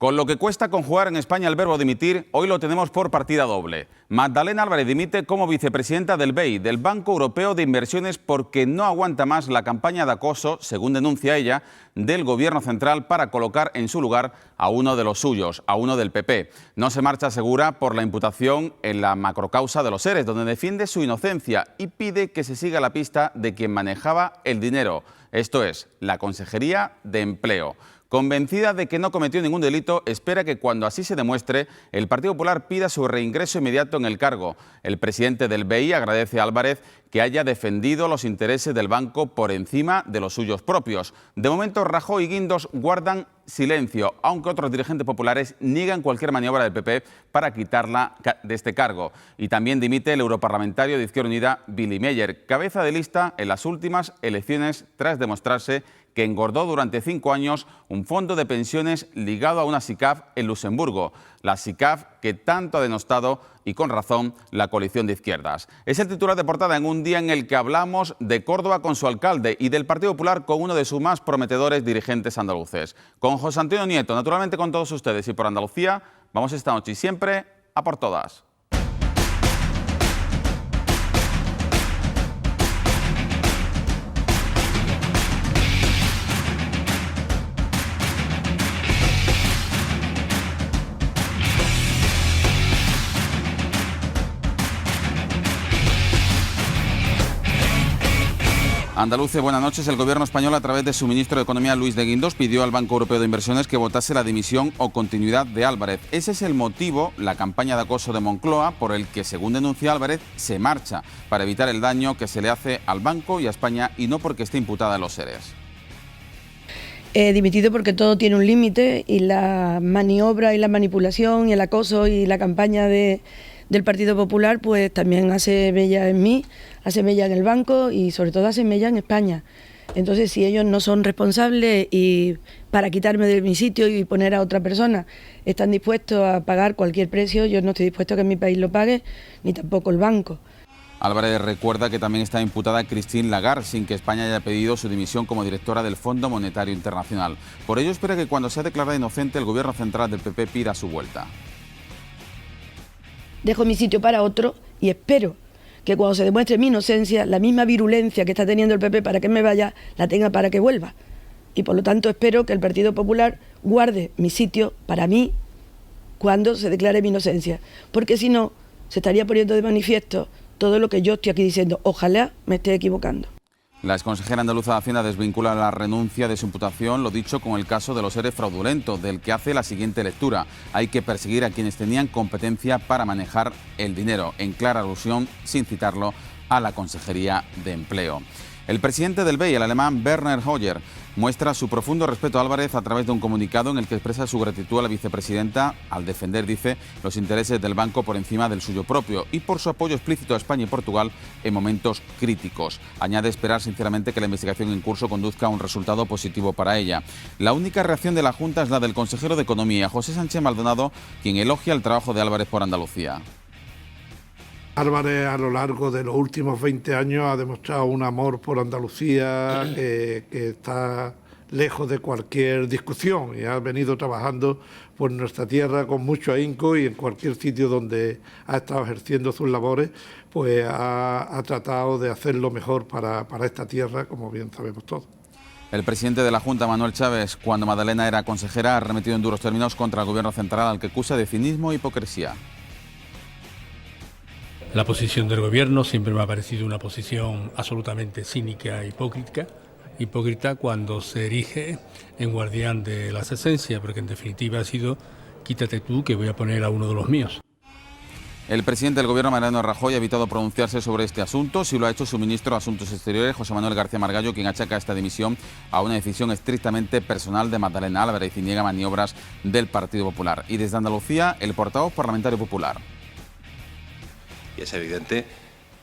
Con lo que cuesta conjugar en España el verbo dimitir, hoy lo tenemos por partida doble. Magdalena Álvarez dimite como vicepresidenta del BEI, del Banco Europeo de Inversiones, porque no aguanta más la campaña de acoso, según denuncia ella, del Gobierno central para colocar en su lugar a uno de los suyos, a uno del PP. No se marcha segura por la imputación en la macrocausa de los ERES, donde defiende su inocencia y pide que se siga la pista de quien manejaba el dinero, esto es, la Consejería de Empleo. Convencida de que no cometió ningún delito, espera que cuando así se demuestre, el Partido Popular pida su reingreso inmediato en el cargo. El presidente del BEI agradece a Álvarez que haya defendido los intereses del banco por encima de los suyos propios. De momento, Rajoy y Guindos guardan silencio, aunque otros dirigentes populares niegan cualquier maniobra del PP para quitarla de este cargo. Y también dimite el europarlamentario de Izquierda Unida, Willy Meyer, cabeza de lista en las últimas elecciones tras demostrarse que engordó durante 5 años un fondo de pensiones ligado a una SICAF en Luxemburgo. La SICAF que tanto ha denostado, y con razón, la coalición de izquierdas. Es el titular de portada en un día en el que hablamos de Córdoba con su alcalde y del Partido Popular con uno de sus más prometedores dirigentes andaluces. Con José Antonio Nieto, naturalmente con todos ustedes y por Andalucía, vamos esta noche y siempre a por todas. Andaluces, buenas noches. El Gobierno español, a través de su ministro de Economía, Luis de Guindos, pidió al Banco Europeo de Inversiones que votase la dimisión o continuidad de Álvarez. Ese es el motivo, la campaña de acoso de Moncloa, por el que, según denuncia Álvarez, se marcha para evitar el daño que se le hace al banco y a España, y no porque esté imputada en los ERES. He dimitido porque todo tiene un límite, y la maniobra y la manipulación y el acoso y la campaña del Partido Popular pues también hace mella en mí, hace mella en el banco y sobre todo hace mella en España. Entonces, si ellos no son responsables y para quitarme de mi sitio y poner a otra persona están dispuestos a pagar cualquier precio, yo no estoy dispuesto a que mi país lo pague, ni tampoco el banco. Álvarez recuerda que también está imputada Christine Lagarde, sin que España haya pedido su dimisión como directora del Fondo Monetario Internacional. Por ello, espera que cuando sea declarada inocente, el Gobierno central del PP pida su vuelta. Dejo mi sitio para otro y espero que cuando se demuestre mi inocencia, la misma virulencia que está teniendo el PP para que me vaya, la tenga para que vuelva. Y por lo tanto espero que el Partido Popular guarde mi sitio para mí cuando se declare mi inocencia. Porque si no, se estaría poniendo de manifiesto todo lo que yo estoy aquí diciendo. Ojalá me esté equivocando. La exconsejera andaluza de Hacienda desvincula la renuncia de su imputación, lo dicho, con el caso de los ERES fraudulentos, del que hace la siguiente lectura. Hay que perseguir a quienes tenían competencia para manejar el dinero, en clara alusión, sin citarlo, a la Consejería de Empleo. El presidente del BEI, el alemán Werner Hoyer, muestra su profundo respeto a Álvarez a través de un comunicado en el que expresa su gratitud a la vicepresidenta al defender, dice, los intereses del banco por encima del suyo propio y por su apoyo explícito a España y Portugal en momentos críticos. Añade esperar sinceramente que la investigación en curso conduzca a un resultado positivo para ella. La única reacción de la Junta es la del consejero de Economía, José Sánchez Maldonado, quien elogia el trabajo de Álvarez por Andalucía. Álvarez a lo largo de los últimos 20 años ha demostrado un amor por Andalucía que está lejos de cualquier discusión y ha venido trabajando por nuestra tierra con mucho ahínco, y en cualquier sitio donde ha estado ejerciendo sus labores pues ha tratado de hacer lo mejor para esta tierra, como bien sabemos todos. El presidente de la Junta, Manuel Chaves, cuando Magdalena era consejera, ha arremetido en duros términos contra el Gobierno central, al que acusa de cinismo e hipocresía. La posición del Gobierno siempre me ha parecido una posición absolutamente cínica e hipócrita cuando se erige en guardián de las esencias, porque en definitiva ha sido quítate tú que voy a poner a uno de los míos. El presidente del Gobierno, Mariano Rajoy, ha evitado pronunciarse sobre este asunto. Sí lo ha hecho su ministro de Asuntos Exteriores, José Manuel García Margallo, quien achaca esta dimisión a una decisión estrictamente personal de Magdalena Álvarez y niega maniobras del Partido Popular. Y desde Andalucía, el portavoz parlamentario popular. Y es evidente,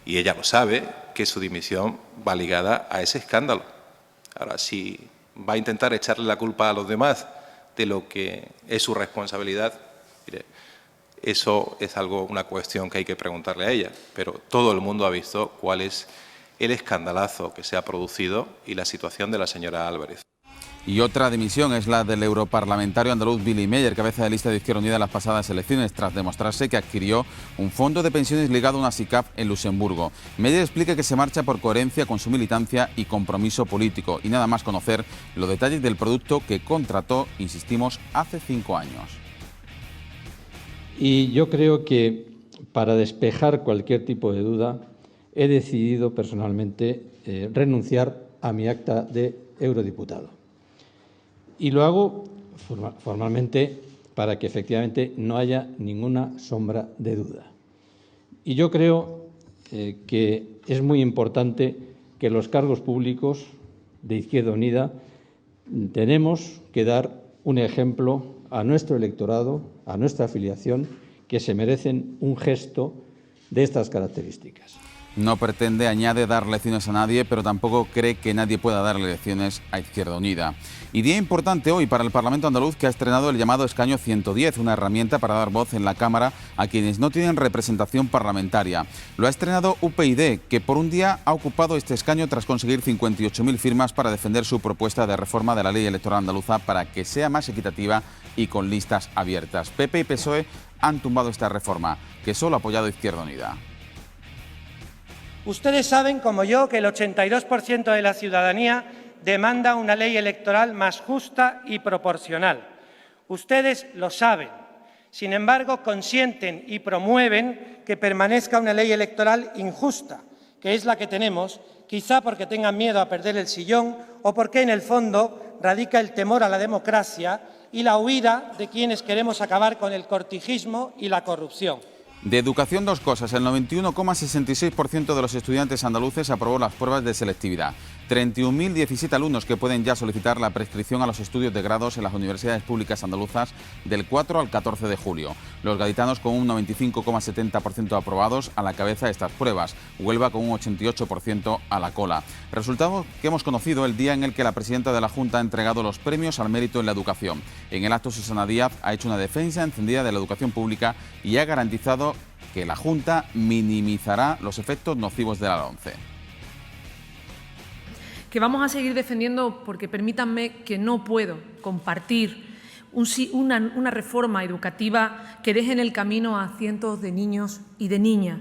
y ella lo sabe, que su dimisión va ligada a ese escándalo. Ahora, si va a intentar echarle la culpa a los demás de lo que es su responsabilidad, mire, eso es una cuestión que hay que preguntarle a ella. Pero todo el mundo ha visto cuál es el escandalazo que se ha producido y la situación de la señora Álvarez. Y otra dimisión es la del europarlamentario andaluz Willy Meyer, cabeza de lista de Izquierda Unida en las pasadas elecciones, tras demostrarse que adquirió un fondo de pensiones ligado a una SICAF en Luxemburgo. Meyer explica que se marcha por coherencia con su militancia y compromiso político, y nada más conocer los detalles del producto que contrató, insistimos, hace 5 años. Y yo creo que para despejar cualquier tipo de duda he decidido personalmente renunciar a mi acta de eurodiputado. Y lo hago formalmente para que efectivamente no haya ninguna sombra de duda. Y yo creo que es muy importante que los cargos públicos de Izquierda Unida tenemos que dar un ejemplo a nuestro electorado, a nuestra afiliación, que se merecen un gesto de estas características. No pretende, añade, dar lecciones a nadie, pero tampoco cree que nadie pueda darle lecciones a Izquierda Unida. Y día importante hoy para el Parlamento andaluz, que ha estrenado el llamado escaño 110, una herramienta para dar voz en la Cámara a quienes no tienen representación parlamentaria. Lo ha estrenado UPyD, que por un día ha ocupado este escaño tras conseguir 58.000 firmas para defender su propuesta de reforma de la ley electoral andaluza para que sea más equitativa y con listas abiertas. PP y PSOE han tumbado esta reforma, que solo ha apoyado Izquierda Unida. Ustedes saben, como yo, que el 82% de la ciudadanía demanda una ley electoral más justa y proporcional. Ustedes lo saben. Sin embargo, consienten y promueven que permanezca una ley electoral injusta, que es la que tenemos, quizá porque tengan miedo a perder el sillón o porque en el fondo radica el temor a la democracia y la huida de quienes queremos acabar con el cortijismo y la corrupción. De educación, dos cosas. El 91,66% de los estudiantes andaluces aprobó las pruebas de selectividad. 31.017 alumnos que pueden ya solicitar la prescripción a los estudios de grados en las universidades públicas andaluzas del 4 al 14 de julio. Los gaditanos con un 95,70% aprobados a la cabeza de estas pruebas. Huelva con un 88% a la cola. Resultado que hemos conocido el día en el que la presidenta de la Junta ha entregado los premios al mérito en la educación. En el acto, Susana Díaz ha hecho una defensa encendida de la educación pública y ha garantizado que la Junta minimizará los efectos nocivos de la LOMCE. Que vamos a seguir defendiendo, porque permítanme que no puedo compartir una reforma educativa que deje en el camino a cientos de niños y de niñas.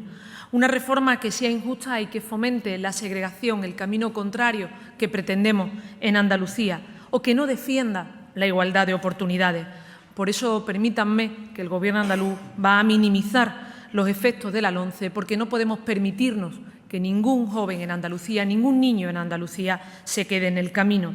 Una reforma que sea injusta y que fomente la segregación, el camino contrario que pretendemos en Andalucía, o que no defienda la igualdad de oportunidades. Por eso, permítanme que el Gobierno andaluz va a minimizar los efectos de la LOMCE, porque no podemos permitirnos que ningún joven en Andalucía, ningún niño en Andalucía se quede en el camino.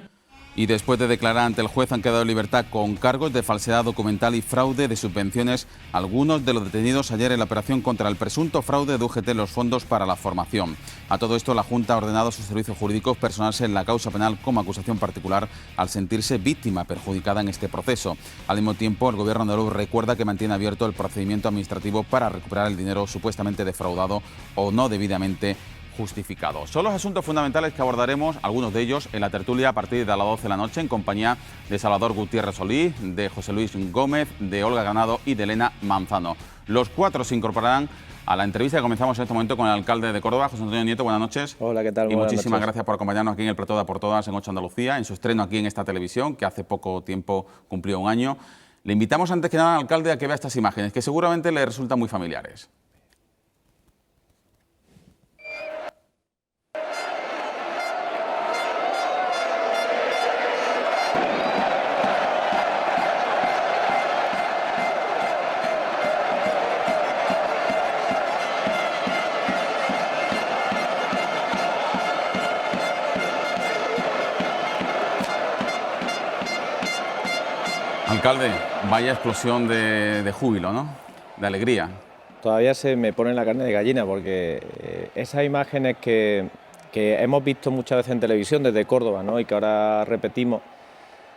Y después de declarar ante el juez han quedado en libertad con cargos de falsedad documental y fraude de subvenciones algunos de los detenidos ayer en la operación contra el presunto fraude de UGT en los fondos para la formación. A todo esto, la Junta ha ordenado a sus servicios jurídicos personarse en la causa penal como acusación particular al sentirse víctima perjudicada en este proceso. Al mismo tiempo, el Gobierno andaluz recuerda que mantiene abierto el procedimiento administrativo para recuperar el dinero supuestamente defraudado o no debidamente justificado. Son los asuntos fundamentales que abordaremos, algunos de ellos, en la tertulia a partir de las 12 de la noche, en compañía de Salvador Gutiérrez Solís, de José Luis Gómez, de Olga Granado y de Elena Manzano. Los cuatro se incorporarán a la entrevista que comenzamos en este momento con el alcalde de Córdoba, José Antonio Nieto. Buenas noches. Hola, ¿qué tal? Y buenas muchísimas noches. gracias por acompañarnos aquí en el Plató de A por Todas en 8 Andalucía, en su estreno aquí en esta televisión, que hace poco tiempo cumplió un año. Le invitamos antes que nada al alcalde a que vea estas imágenes, que seguramente le resultan muy familiares. Alcalde, vaya explosión de júbilo, ¿no? De alegría. Todavía se me pone la carne de gallina porque esas imágenes que hemos visto muchas veces en televisión desde Córdoba, ¿no? Y que ahora repetimos,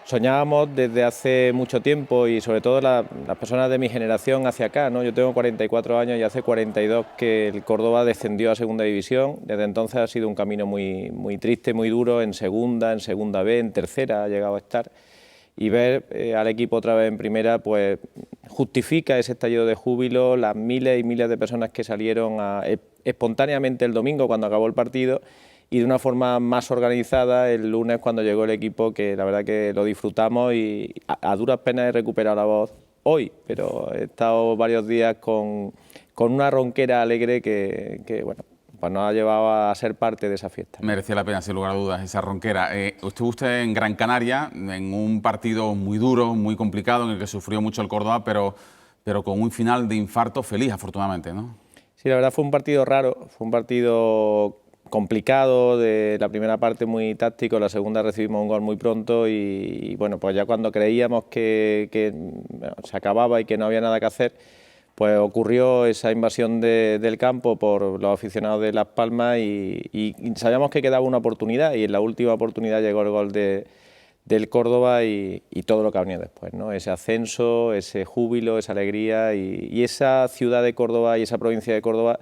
soñábamos desde hace mucho tiempo y sobre todo las personas de mi generación hacia acá, ¿no? Yo tengo 44 años y hace 42 que el Córdoba descendió a Segunda División. Desde entonces ha sido un camino muy, muy triste, muy duro en Segunda B, en Tercera ha llegado a estar. Y ver al equipo otra vez en Primera, pues justifica ese estallido de júbilo, las miles y miles de personas que salieron espontáneamente el domingo cuando acabó el partido y de una forma más organizada el lunes cuando llegó el equipo, que la verdad que lo disfrutamos y a duras penas he recuperado la voz hoy, pero he estado varios días con una ronquera alegre que bueno, pues nos ha llevado a ser parte de esa fiesta. Merecía la pena, sin lugar a dudas, esa ronquera. Estuvo usted en Gran Canaria, en un partido muy duro, muy complicado, en el que sufrió mucho el Córdoba, pero con un final de infarto feliz, afortunadamente, ¿no? Sí, la verdad fue un partido raro, fue un partido complicado, de la primera parte muy táctico, la segunda recibimos un gol muy pronto y bueno, pues ya cuando creíamos que se acababa y que no había nada que hacer, pues ocurrió esa invasión del campo por los aficionados de Las Palmas y sabíamos que quedaba una oportunidad y en la última oportunidad llegó el gol del Córdoba y todo lo que ha venido después, ¿no? Ese ascenso, ese júbilo, esa alegría y esa ciudad de Córdoba y esa provincia de Córdoba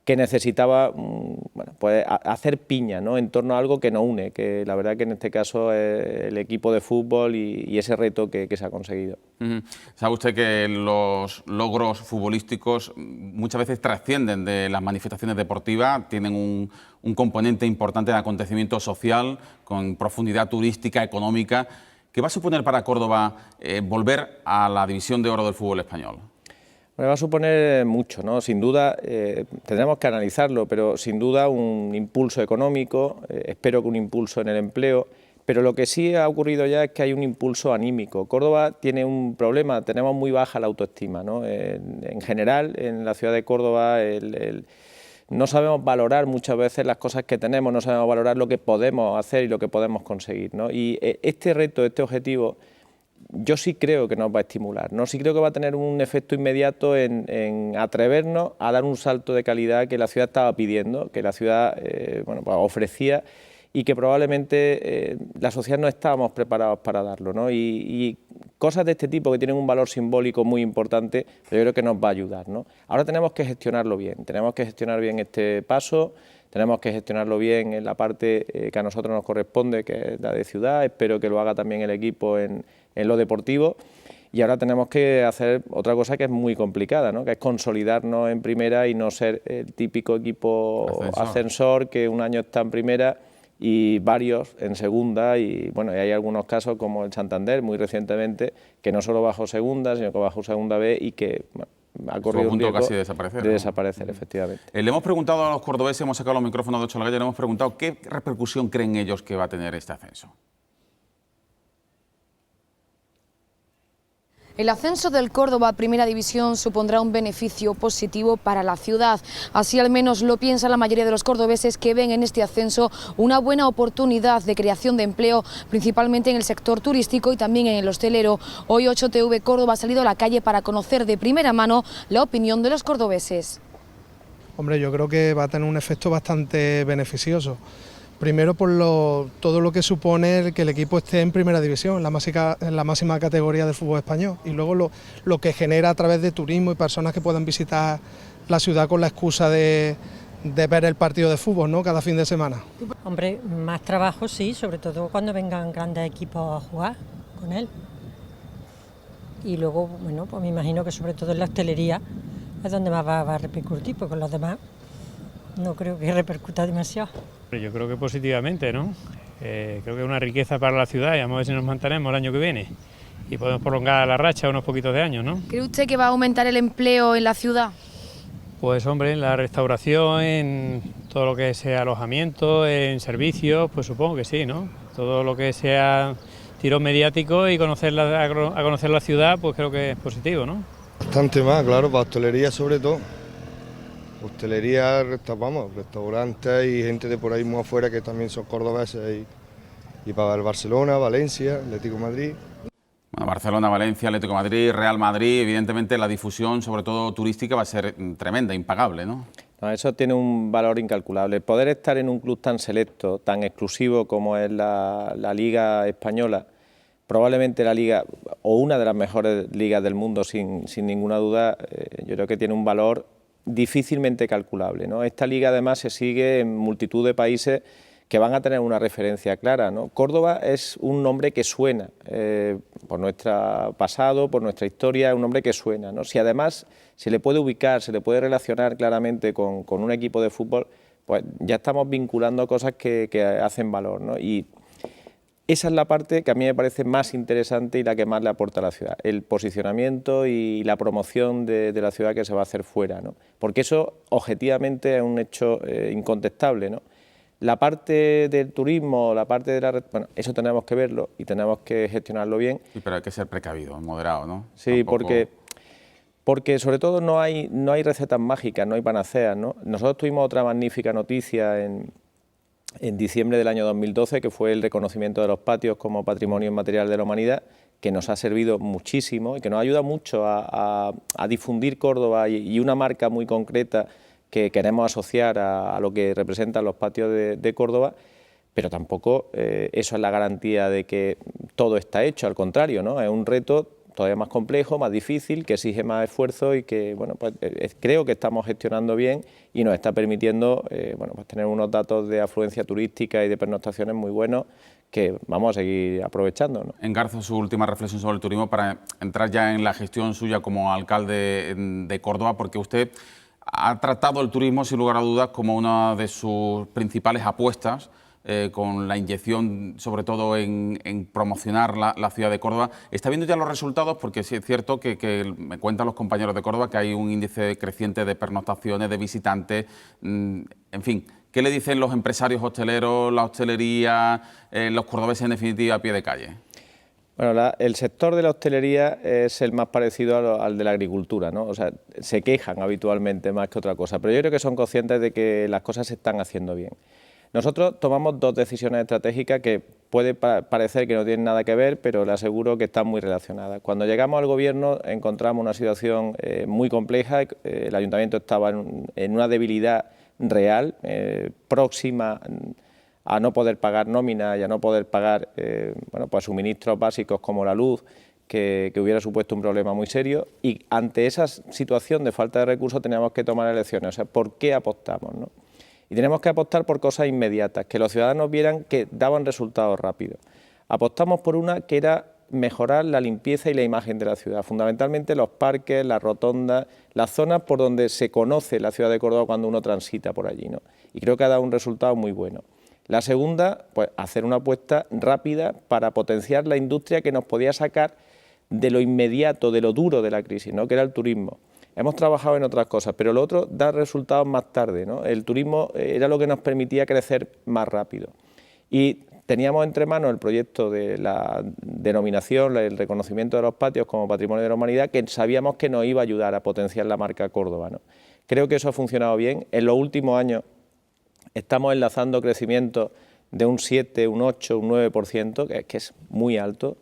que necesitaba bueno, pues hacer piña, ¿no? En torno a algo que nos une, que la verdad que en este caso es el equipo de fútbol y ese reto que se ha conseguido. Sabe usted que los logros futbolísticos muchas veces trascienden de las manifestaciones deportivas, tienen un componente importante de acontecimiento social, con profundidad turística, económica. ¿Qué va a suponer para Córdoba volver a la división de oro del fútbol español? Bueno, va a suponer mucho, ¿no? Sin duda, tendremos que analizarlo, pero sin duda un impulso económico, espero que un impulso en el empleo, pero lo que sí ha ocurrido ya es que hay un impulso anímico. Córdoba tiene un problema, tenemos muy baja la autoestima, ¿no? En general, en la ciudad de Córdoba, no sabemos valorar muchas veces las cosas que tenemos, no sabemos valorar lo que podemos hacer y lo que podemos conseguir, ¿no? Y este reto, este objetivo, yo sí creo que nos va a estimular, ¿no? Sí creo que va a tener un efecto inmediato en atrevernos a dar un salto de calidad que la ciudad estaba pidiendo, que la ciudad bueno, pues ofrecía y que probablemente la sociedad no estábamos preparados para darlo, ¿no? Y cosas de este tipo que tienen un valor simbólico muy importante, pero yo creo que nos va a ayudar, ¿no? Ahora tenemos que gestionarlo bien, tenemos que gestionar bien este paso, tenemos que gestionarlo bien en la parte que a nosotros nos corresponde, que es la de ciudad, espero que lo haga también el equipo en lo deportivo, y ahora tenemos que hacer otra cosa que es muy complicada, ¿no? Que es consolidarnos en primera y no ser el típico equipo ascensor que un año está en primera y varios en segunda, y bueno, y hay algunos casos como el Santander muy recientemente, que no solo bajó segunda, sino que bajó segunda B y que bueno, ha corrido un riesgo casi de desaparecer, de desaparecer, efectivamente. Le hemos preguntado a los cordobeses, hemos sacado los micrófonos de Ocho la Calle, le hemos preguntado qué repercusión creen ellos que va a tener este ascenso. El ascenso del Córdoba a Primera División supondrá un beneficio positivo para la ciudad. Así al menos lo piensa la mayoría de los cordobeses, que ven en este ascenso una buena oportunidad de creación de empleo, principalmente en el sector turístico y también en el hostelero. Hoy 8TV Córdoba ha salido a la calle para conocer de primera mano la opinión de los cordobeses. Hombre, yo creo que va a tener un efecto bastante beneficioso. Primero por todo lo que supone que el equipo esté en Primera División, en la máxima categoría del fútbol español, y luego lo que genera a través de turismo y personas que puedan visitar la ciudad con la excusa de ver el partido de fútbol, ¿no? Cada fin de semana. Hombre, más trabajo sí, sobre todo cuando vengan grandes equipos a jugar con él. Y luego, bueno, pues me imagino que sobre todo en la hostelería es donde más va a repercutir, porque con los demás no creo que repercuta demasiado. Yo creo que positivamente, ¿no? Creo que es una riqueza para la ciudad y vamos a ver si nos mantenemos el año que viene y podemos prolongar la racha unos poquitos de años, ¿no? ¿Cree usted que va a aumentar el empleo en la ciudad? Pues hombre, en la restauración, en todo lo que sea alojamiento, en servicios, pues supongo que sí, ¿no? Todo lo que sea tirón mediático y a conocer la ciudad, pues creo que es positivo, ¿no? Bastante más, claro, para hostelería sobre todo. Hostelería, restaurantes y gente de por ahí muy afuera que también son cordobeses y para el Barcelona, Valencia, Atlético de Madrid. Bueno, Barcelona, Valencia, Atlético de Madrid, Real Madrid, evidentemente la difusión, sobre todo turística, va a ser tremenda, impagable, ¿no? No, eso tiene un valor incalculable. Poder estar en un club tan selecto, tan exclusivo como es la Liga Española, probablemente la liga o una de las mejores ligas del mundo sin ninguna duda, yo creo que tiene un valor difícilmente calculable, ¿no? Esta liga además se sigue en multitud de países que van a tener una referencia clara, ¿no? Córdoba es un nombre que suena, por nuestro pasado, por nuestra historia, es un nombre que suena, ¿no? Si además se le puede ubicar, se le puede relacionar claramente con un equipo de fútbol, pues ya estamos vinculando cosas que hacen valor, ¿no? Y esa es la parte que a mí me parece más interesante y la que más le aporta a la ciudad, el posicionamiento y la promoción de la ciudad que se va a hacer fuera, ¿no? Porque eso objetivamente es un hecho incontestable, ¿no? La parte del turismo, la parte de la... Bueno, eso tenemos que verlo y tenemos que gestionarlo bien. Sí, pero hay que ser precavido, moderado, ¿no? Sí, Tampoco... porque sobre todo no hay recetas mágicas, no hay panaceas, ¿no? Nosotros tuvimos otra magnífica noticia en diciembre del año 2012, que fue el reconocimiento de los patios como Patrimonio Inmaterial de la Humanidad, que nos ha servido muchísimo y que nos ayuda mucho a difundir Córdoba y una marca muy concreta que queremos asociar a lo que representan los patios de Córdoba, pero tampoco eso es la garantía de que todo está hecho, al contrario, ¿no? Es un reto todavía más complejo, más difícil, que exige más esfuerzo y que, bueno, pues creo que estamos gestionando bien y nos está permitiendo, bueno, pues tener unos datos de afluencia turística y de pernoctaciones muy buenos que vamos a seguir aprovechando, ¿no? Engarzo su última reflexión sobre el turismo para entrar ya en la gestión suya como alcalde de Córdoba, porque usted ha tratado el turismo, sin lugar a dudas, como una de sus principales apuestas, con la inyección, sobre todo en promocionar la ciudad de Córdoba. ¿Está viendo ya los resultados? Porque sí es cierto que me cuentan los compañeros de Córdoba que hay un índice creciente de pernoctaciones, de visitantes, en fin. ¿Qué le dicen los empresarios hosteleros, la hostelería, los cordobeses en definitiva a pie de calle? Bueno, el sector de la hostelería es el más parecido al de la agricultura, ¿no? O sea, se quejan habitualmente más que otra cosa, pero yo creo que son conscientes de que las cosas se están haciendo bien. Nosotros tomamos dos decisiones estratégicas que puede parecer que no tienen nada que ver, pero le aseguro que están muy relacionadas. Cuando llegamos al gobierno encontramos una situación muy compleja, el ayuntamiento estaba en una debilidad real, próxima a no poder pagar nómina y a no poder pagar bueno, pues suministros básicos como la luz, que hubiera supuesto un problema muy serio, y ante esa situación de falta de recursos teníamos que tomar elecciones. O sea, ¿por qué apostamos, no? Y tenemos que apostar por cosas inmediatas, que los ciudadanos vieran que daban resultados rápidos. Apostamos por una que era mejorar la limpieza y la imagen de la ciudad, fundamentalmente los parques, las rotondas, las zonas por donde se conoce la ciudad de Córdoba cuando uno transita por allí, ¿no? Y creo que ha dado un resultado muy bueno. La segunda, pues hacer una apuesta rápida para potenciar la industria que nos podía sacar de lo inmediato, de lo duro de la crisis, ¿no? Que era el turismo. Hemos trabajado en otras cosas, pero lo otro da resultados más tarde, ¿no? El turismo era lo que nos permitía crecer más rápido. Y teníamos entre manos el proyecto de la denominación, el reconocimiento de los patios como Patrimonio de la Humanidad, que sabíamos que nos iba a ayudar a potenciar la marca Córdoba, ¿no? Creo que eso ha funcionado bien. En los últimos años estamos enlazando crecimiento de un 7, un 8, un 9%, que es muy alto.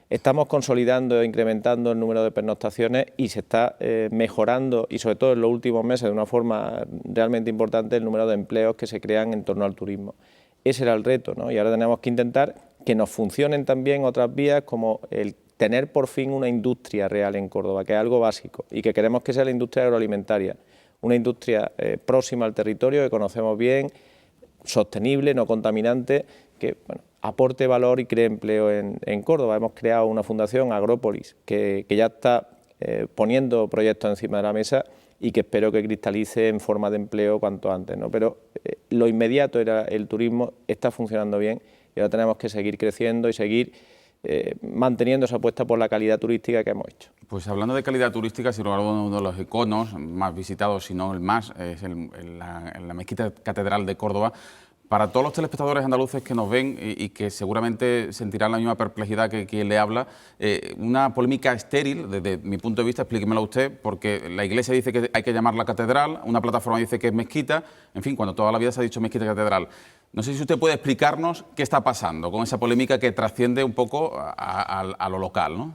Estamos consolidando e incrementando el número de pernoctaciones y se está mejorando, y sobre todo en los últimos meses, de una forma realmente importante, el número de empleos que se crean en torno al turismo. Ese era el reto, ¿no? Y ahora tenemos que intentar que nos funcionen también otras vías, como el tener por fin una industria real en Córdoba, que es algo básico, y que queremos que sea la industria agroalimentaria, una industria próxima al territorio, que conocemos bien, sostenible, no contaminante, que, bueno, aporte valor y cree empleo en Córdoba. Hemos creado una fundación, Agrópolis, que ya está poniendo proyectos encima de la mesa y que espero que cristalice en forma de empleo cuanto antes, ¿no? Pero lo inmediato era el turismo, está funcionando bien y ahora tenemos que seguir creciendo y seguir manteniendo esa apuesta por la calidad turística que hemos hecho. Pues hablando de calidad turística, sin lugar a dudas, uno de los iconos más visitados, si no el más, es la Mezquita Catedral de Córdoba. Para todos los telespectadores andaluces que nos ven y que seguramente sentirán la misma perplejidad que quien le habla, una polémica estéril, desde mi punto de vista, explíquemelo usted, porque la Iglesia dice que hay que llamarla catedral, una plataforma dice que es mezquita, en fin, cuando toda la vida se ha dicho mezquita catedral. No sé si usted puede explicarnos qué está pasando con esa polémica que trasciende un poco a lo local, ¿no?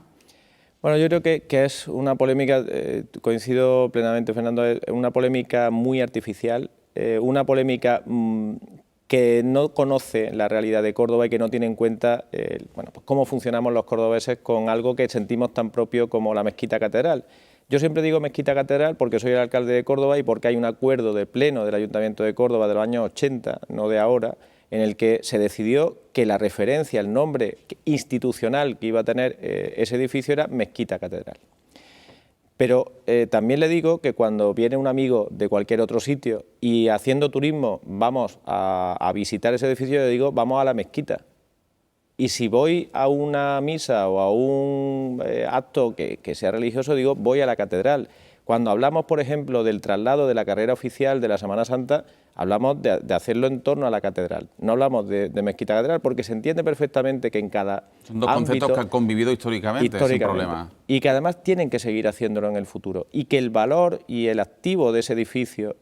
Bueno, yo creo que es una polémica, coincido plenamente, Fernando, es una polémica muy artificial, una polémica que no conoce la realidad de Córdoba y que no tiene en cuenta bueno, pues cómo funcionamos los cordobeses con algo que sentimos tan propio como la Mezquita Catedral. Yo siempre digo Mezquita Catedral porque soy el alcalde de Córdoba y porque hay un acuerdo de pleno del Ayuntamiento de Córdoba de los años 80, no de ahora, en el que se decidió que la referencia, el nombre institucional que iba a tener ese edificio era Mezquita Catedral. Pero también le digo que cuando viene un amigo de cualquier otro sitio y haciendo turismo vamos a visitar ese edificio, le digo, vamos a la mezquita. Y si voy a una misa o a un acto que sea religioso, digo, voy a la catedral. Cuando hablamos, por ejemplo, del traslado de la carrera oficial de la Semana Santa, hablamos de hacerlo en torno a la catedral. No hablamos de mezquita catedral porque se entiende perfectamente que en cada Son dos conceptos que han convivido históricamente sin problema. Y que además tienen que seguir haciéndolo en el futuro. Y que el valor y el activo de ese edificio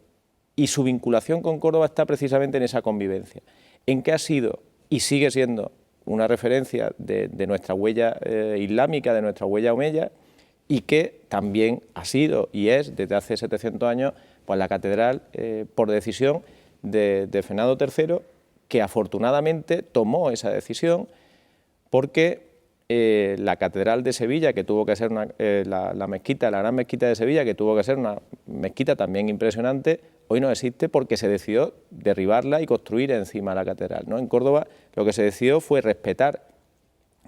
y su vinculación con Córdoba está precisamente en esa convivencia. En que ha sido y sigue siendo una referencia de nuestra huella islámica, de nuestra huella omeya, y que también ha sido y es desde hace 700 años pues la catedral por decisión de Fernando III, que afortunadamente tomó esa decisión porque la catedral de Sevilla, que tuvo que ser la mezquita, la gran mezquita de Sevilla, que tuvo que ser una mezquita también impresionante, hoy no existe porque se decidió derribarla y construir encima la catedral, ¿no? En Córdoba lo que se decidió fue respetar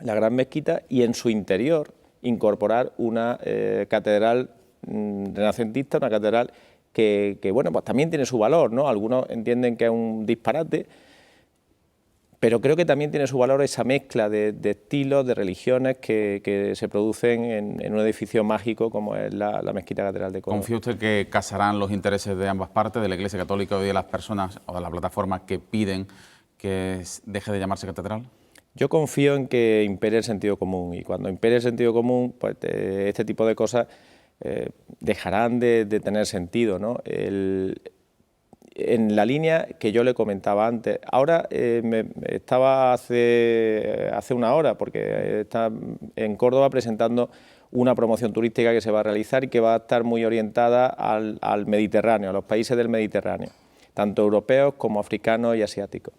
la gran mezquita y en su interior incorporar una catedral renacentista, una catedral que bueno, pues también tiene su valor, ¿no? Algunos entienden que es un disparate, pero creo que también tiene su valor esa mezcla de estilos, de religiones que se producen en un edificio mágico como es la Mezquita Catedral de Córdoba. ¿Confía usted que casarán los intereses de ambas partes, de la Iglesia Católica y de las personas o de la plataforma que piden que deje de llamarse catedral? Yo confío en que impere el sentido común, y cuando impere el sentido común, pues este tipo de cosas dejarán de tener sentido, ¿no? En la línea que yo le comentaba antes, ahora estaba hace una hora, porque está en Córdoba presentando una promoción turística que se va a realizar y que va a estar muy orientada al Mediterráneo, a los países del Mediterráneo, tanto europeos como africanos y asiáticos.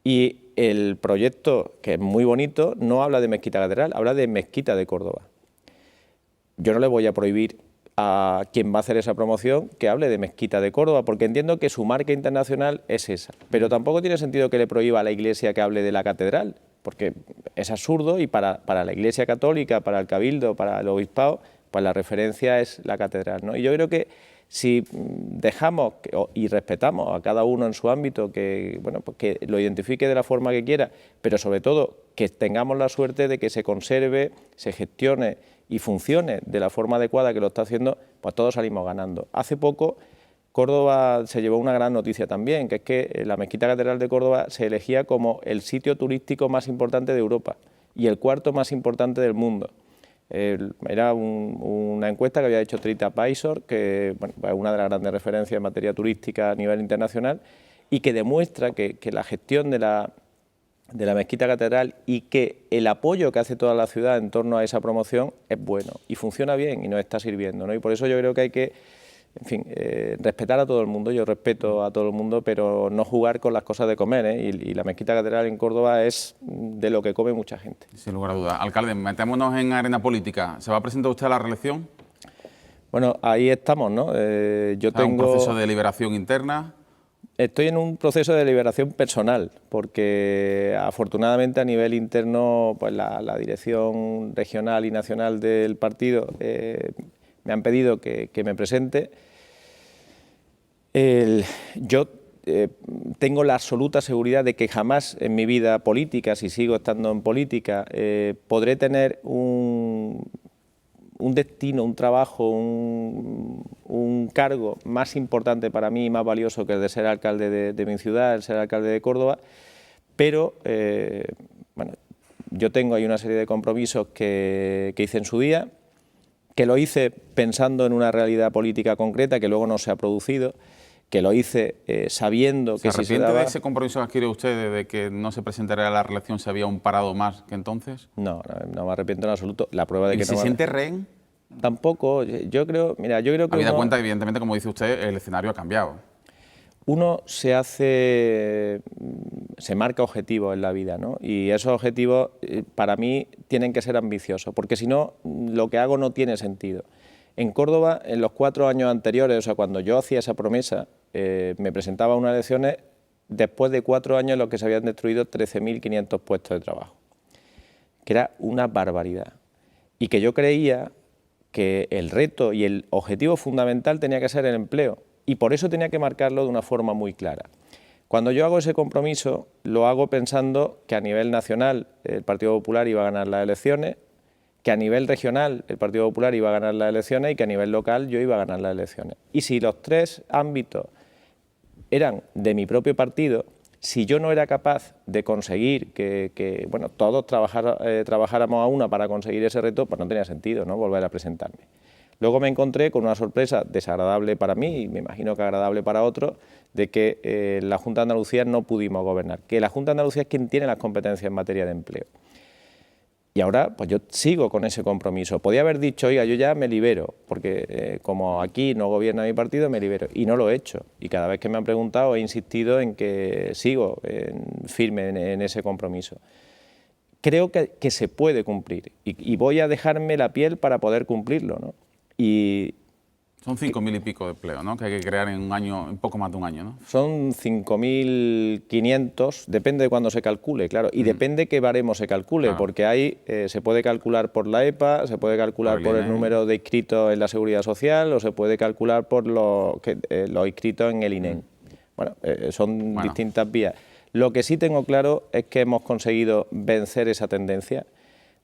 Y el proyecto, que es muy bonito, no habla de mezquita catedral, habla de mezquita de Córdoba. Yo no le voy a prohibir a quien va a hacer esa promoción que hable de mezquita de Córdoba, porque entiendo que su marca internacional es esa. Pero tampoco tiene sentido que le prohíba a la Iglesia que hable de la catedral, porque es absurdo y para la Iglesia Católica, para el Cabildo, para el Obispado, pues la referencia es la catedral, ¿no? Y yo creo que si dejamos y respetamos a cada uno en su ámbito, que, bueno, pues que lo identifique de la forma que quiera, pero sobre todo que tengamos la suerte de que se conserve, se gestione y funcione de la forma adecuada que lo está haciendo, pues todos salimos ganando. Hace poco Córdoba se llevó una gran noticia también, que es que la Mezquita Catedral de Córdoba se elegía como el sitio turístico más importante de Europa y el cuarto más importante del mundo. Era una encuesta que había hecho TripAdvisor, que bueno, es una de las grandes referencias en materia turística a nivel internacional, y que demuestra que la gestión de la Mezquita Catedral y que el apoyo que hace toda la ciudad en torno a esa promoción es bueno y funciona bien y nos está sirviendo, ¿no? Y por eso yo creo que hay que, en fin, respetar a todo el mundo. Yo respeto a todo el mundo, pero no jugar con las cosas de comer, ¿eh? Y la Mezquita Catedral en Córdoba es de lo que come mucha gente. Sin lugar a dudas. Alcalde, metémonos en arena política. ¿Se va a presentar usted a la reelección? Bueno, ahí estamos, ¿no? Yo tengo un proceso de liberación interna. Estoy en un proceso de liberación personal, porque afortunadamente a nivel interno pues la dirección regional y nacional del partido me han pedido que me presente. Yo tengo la absoluta seguridad de que jamás en mi vida política, si sigo estando en política, podré tener un destino, un trabajo, un cargo más importante para mí y más valioso que el de ser alcalde de mi ciudad, el ser alcalde de Córdoba, pero bueno, yo tengo ahí una serie de compromisos que hice en su día, que lo hice pensando en una realidad política concreta que luego no se ha producido, que lo hice sabiendo que si se daba... ¿Se arrepiente de ese compromiso que adquirió usted de que no se presentaría a la reelección si había un parado más que entonces? No me arrepiento en absoluto. La prueba de que ¿Se siente rehén? Tampoco. Yo creo que... Habida cuenta, evidentemente, como dice usted, el escenario ha cambiado. Uno se marca objetivos en la vida, ¿no? Y esos objetivos para mí tienen que ser ambiciosos, porque si no, lo que hago no tiene sentido. En Córdoba, en los 4 años anteriores, o sea, cuando yo hacía esa promesa, me presentaba a unas elecciones después de 4 años en los que se habían destruido 13.500 puestos de trabajo, que era una barbaridad. Y que yo creía que el reto y el objetivo fundamental tenía que ser el empleo, y por eso tenía que marcarlo de una forma muy clara. Cuando yo hago ese compromiso, lo hago pensando que a nivel nacional el Partido Popular iba a ganar las elecciones, que a nivel regional el Partido Popular iba a ganar las elecciones y que a nivel local yo iba a ganar las elecciones. Y si los tres ámbitos eran de mi propio partido, si yo no era capaz de conseguir que bueno, todos trabajáramos a una para conseguir ese reto, pues no tenía sentido, ¿no?, volver a presentarme. Luego me encontré con una sorpresa desagradable para mí, y me imagino que agradable para otros, de que la Junta de Andalucía no pudimos gobernar, que la Junta de Andalucía es quien tiene las competencias en materia de empleo. Y ahora pues yo sigo con ese compromiso. Podía haber dicho, oiga, yo ya me libero, porque como aquí no gobierna mi partido, me libero. Y no lo he hecho. Y cada vez que me han preguntado he insistido en que sigo firme en ese compromiso. Creo que se puede cumplir y voy a dejarme la piel para poder cumplirlo, ¿no? Y son 5.000 y pico de empleo, ¿no?, que hay que crear en un año, en poco más de un año, ¿no? Son 5.500, depende de cuándo se calcule, claro, y depende qué baremo se calcule, porque hay, se puede calcular por la EPA, se puede calcular por el número de inscritos en la Seguridad Social o se puede calcular por los inscritos en el INEM. Bueno, son distintas vías. Lo que sí tengo claro es que hemos conseguido vencer esa tendencia.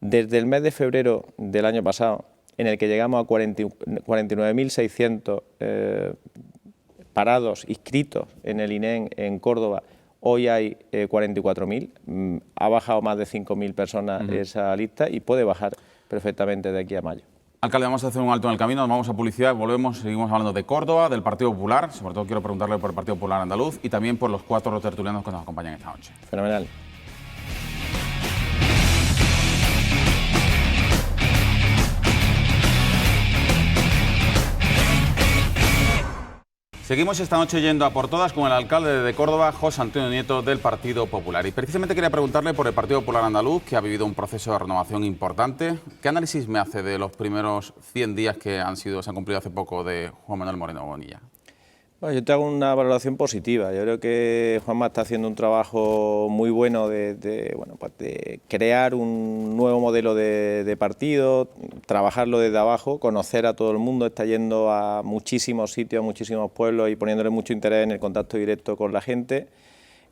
Desde el mes de febrero del año pasado, en el que llegamos a 49.600 parados inscritos en el INEM en Córdoba, hoy hay 44.000, ha bajado más de 5.000 personas esa lista y puede bajar perfectamente de aquí a mayo. Alcalde, vamos a hacer un alto en el camino, nos vamos a publicidad, volvemos, seguimos hablando de Córdoba, del Partido Popular, sobre todo quiero preguntarle por el Partido Popular Andaluz y también por los 4 tertulianos que nos acompañan esta noche. Fenomenal. Seguimos esta noche yendo a por todas con el alcalde de Córdoba, José Antonio Nieto, del Partido Popular. Y precisamente quería preguntarle por el Partido Popular Andaluz, que ha vivido un proceso de renovación importante. ¿Qué análisis me hace de los primeros 100 días que se han cumplido hace poco de Juan Manuel Moreno Bonilla? Bueno, yo te hago una valoración positiva. Yo creo que Juanma está haciendo un trabajo muy bueno de crear un nuevo modelo de partido, trabajarlo desde abajo, conocer a todo el mundo, está yendo a muchísimos sitios, a muchísimos pueblos y poniéndole mucho interés en el contacto directo con la gente.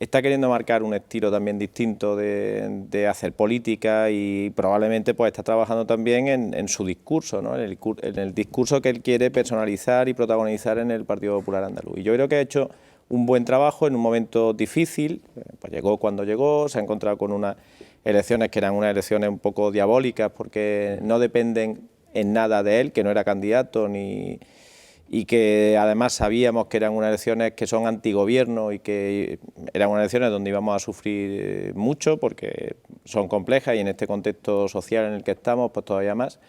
Está queriendo marcar un estilo también distinto de hacer política y probablemente pues está trabajando también en su discurso, ¿no?, en el discurso que él quiere personalizar y protagonizar en el Partido Popular Andaluz. Y yo creo que ha hecho un buen trabajo en un momento difícil, pues llegó cuando llegó, se ha encontrado con unas elecciones que eran unas elecciones un poco diabólicas porque no dependen en nada de él, que no era candidato y que además sabíamos que eran unas elecciones que son antigobierno y que eran unas elecciones donde íbamos a sufrir mucho porque son complejas y en este contexto social en el que estamos pues todavía más,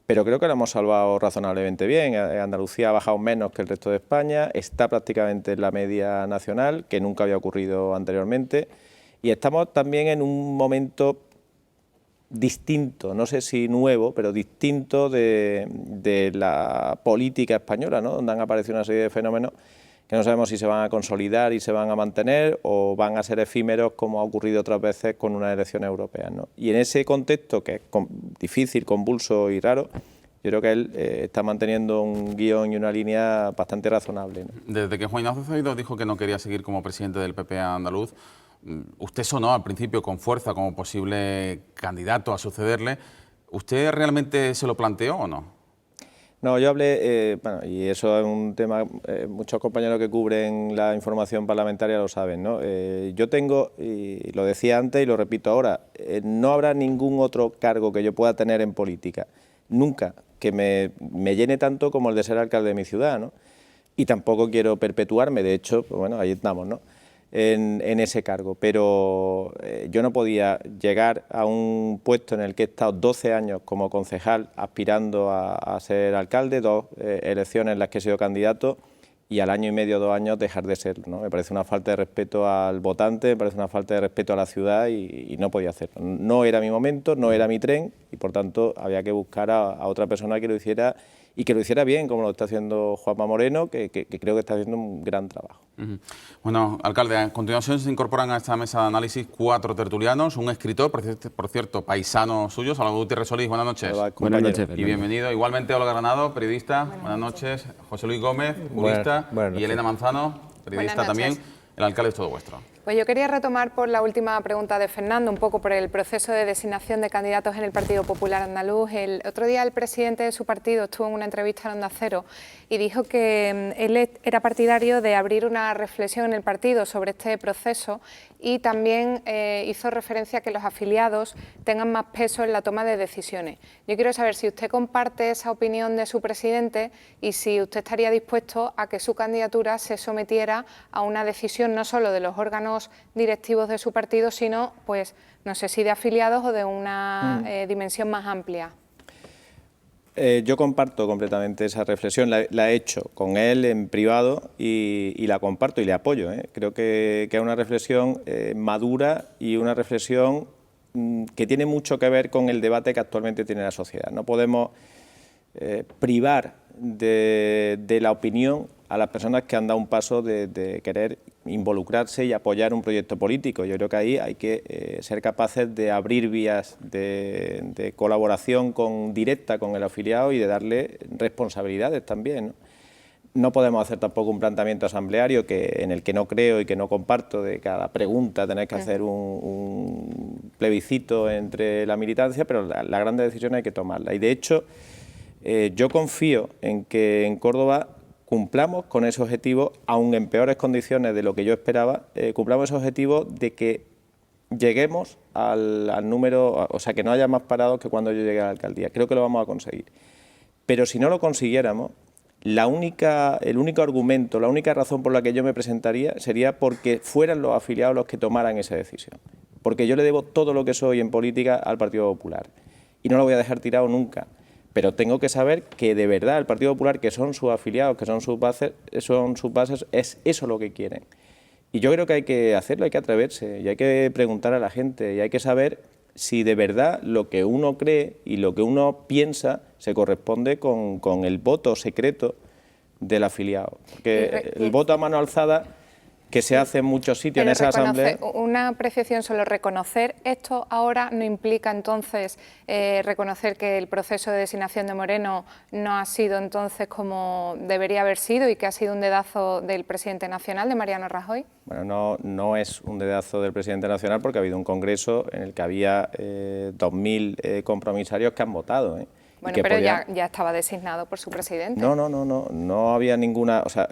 pero creo que lo hemos salvado razonablemente bien. Andalucía ha bajado menos que el resto de España, está prácticamente en la media nacional, que nunca había ocurrido anteriormente, y estamos también en un momento distinto, no sé si nuevo, pero distinto de la política española, ¿no?, donde han aparecido una serie de fenómenos que no sabemos si se van a consolidar y se van a mantener o van a ser efímeros como ha ocurrido otras veces con unas elecciones europeas, ¿no? Y en ese contexto, que es difícil, convulso y raro, yo creo que él está manteniendo un guión y una línea bastante razonable, ¿no? Desde que Juan Ignacio Zoido dijo que no quería seguir como presidente del PP andaluz, usted sonó al principio con fuerza como posible candidato a sucederle. ¿Usted realmente se lo planteó o no? No, yo hablé, bueno, y eso es un tema, muchos compañeros que cubren la información parlamentaria lo saben, ¿no? Yo tengo, y lo decía antes y lo repito ahora, no habrá ningún otro cargo que yo pueda tener en política, nunca, que me llene tanto como el de ser alcalde de mi ciudad, ¿no? Y tampoco quiero perpetuarme, de hecho, pues bueno, ahí estamos, ¿no?, en ese cargo, pero yo no podía llegar a un puesto en el que he estado 12 años como concejal aspirando a ser alcalde, 2 elecciones en las que he sido candidato y al año y medio, 2 años dejar de serlo, ¿no? Me parece una falta de respeto al votante, me parece una falta de respeto a la ciudad y no podía hacerlo. No era mi momento, no era mi tren y por tanto había que buscar a otra persona que lo hiciera y que lo hiciera bien, como lo está haciendo Juanma Moreno, que creo que está haciendo un gran trabajo. Bueno, alcalde, a continuación se incorporan a esta mesa de análisis 4 tertulianos, un escritor, por cierto, paisano suyo, Salvador Gutiérrez Solís, buenas noches. Buenas noches. Y bienvenido. Igualmente, Olga Granado, periodista, buenas noches. José Luis Gómez, jurista, y Elena Manzano, periodista también. El alcalde es todo vuestro. Pues yo quería retomar por la última pregunta de Fernando, un poco por el proceso de designación de candidatos en el Partido Popular Andaluz. El otro día el presidente de su partido estuvo en una entrevista en Onda Cero y dijo que él era partidario de abrir una reflexión en el partido sobre este proceso y también hizo referencia a que los afiliados tengan más peso en la toma de decisiones. Yo quiero saber si usted comparte esa opinión de su presidente y si usted estaría dispuesto a que su candidatura se sometiera a una decisión no solo de los órganos directivos de su partido, sino, pues, no sé si de afiliados o de una dimensión más amplia. Yo comparto completamente esa reflexión, la he hecho con él en privado y la comparto y le apoyo. Creo que es una reflexión madura y una reflexión que tiene mucho que ver con el debate que actualmente tiene la sociedad. No podemos privar de la opinión a las personas que han dado un paso de querer involucrarse y apoyar un proyecto político. Yo creo que ahí hay que ser capaces de abrir vías de colaboración directa con el afiliado y de darle responsabilidades también, ¿no? No podemos hacer tampoco un planteamiento asambleario en el que no creo y que no comparto, de cada pregunta tener que hacer un plebiscito entre la militancia, pero la gran decisión hay que tomarla. Y de hecho, yo confío en que en Córdoba cumplamos con ese objetivo, aun en peores condiciones de lo que yo esperaba, cumplamos ese objetivo de que lleguemos al número, o sea, que no haya más parados que cuando yo llegué a la alcaldía. Creo que lo vamos a conseguir. Pero si no lo consiguiéramos, el único argumento, la única razón por la que yo me presentaría sería porque fueran los afiliados los que tomaran esa decisión. Porque yo le debo todo lo que soy en política al Partido Popular y no lo voy a dejar tirado nunca. Pero tengo que saber que de verdad el Partido Popular, que son sus afiliados, que son sus bases, es eso lo que quieren. Y yo creo que hay que hacerlo, hay que atreverse y hay que preguntar a la gente y hay que saber si de verdad lo que uno cree y lo que uno piensa se corresponde con el voto secreto del afiliado. Porque el voto a mano alzada, que se hace en muchos sitios en esa asamblea. Una apreciación solo, reconocer esto ahora no implica entonces reconocer que el proceso de designación de Moreno no ha sido entonces como debería haber sido y que ha sido un dedazo del presidente nacional, de Mariano Rajoy. Bueno, no es un dedazo del presidente nacional porque ha habido un congreso en el que había 2.000 compromisarios que han votado. Bueno, pero ya estaba designado por su presidente. No había ninguna... O sea,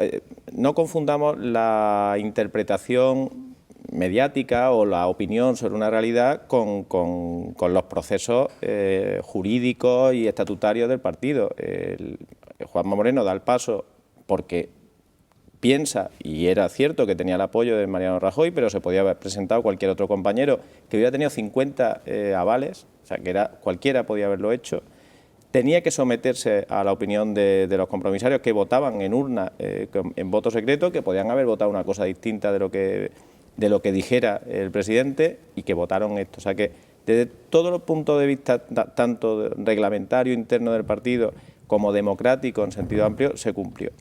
no confundamos la interpretación mediática o la opinión sobre una realidad con los procesos jurídicos y estatutarios del partido. Juanma Moreno da el paso porque piensa, y era cierto que tenía el apoyo de Mariano Rajoy, pero se podía haber presentado cualquier otro compañero que hubiera tenido 50 avales, o sea, que cualquiera podía haberlo hecho. Tenía que someterse a la opinión de los compromisarios que votaban en urna, en voto secreto, que podían haber votado una cosa distinta de lo que dijera el presidente y que votaron esto. O sea que desde todos los puntos de vista, tanto reglamentario interno del partido como democrático en sentido amplio, se cumplió.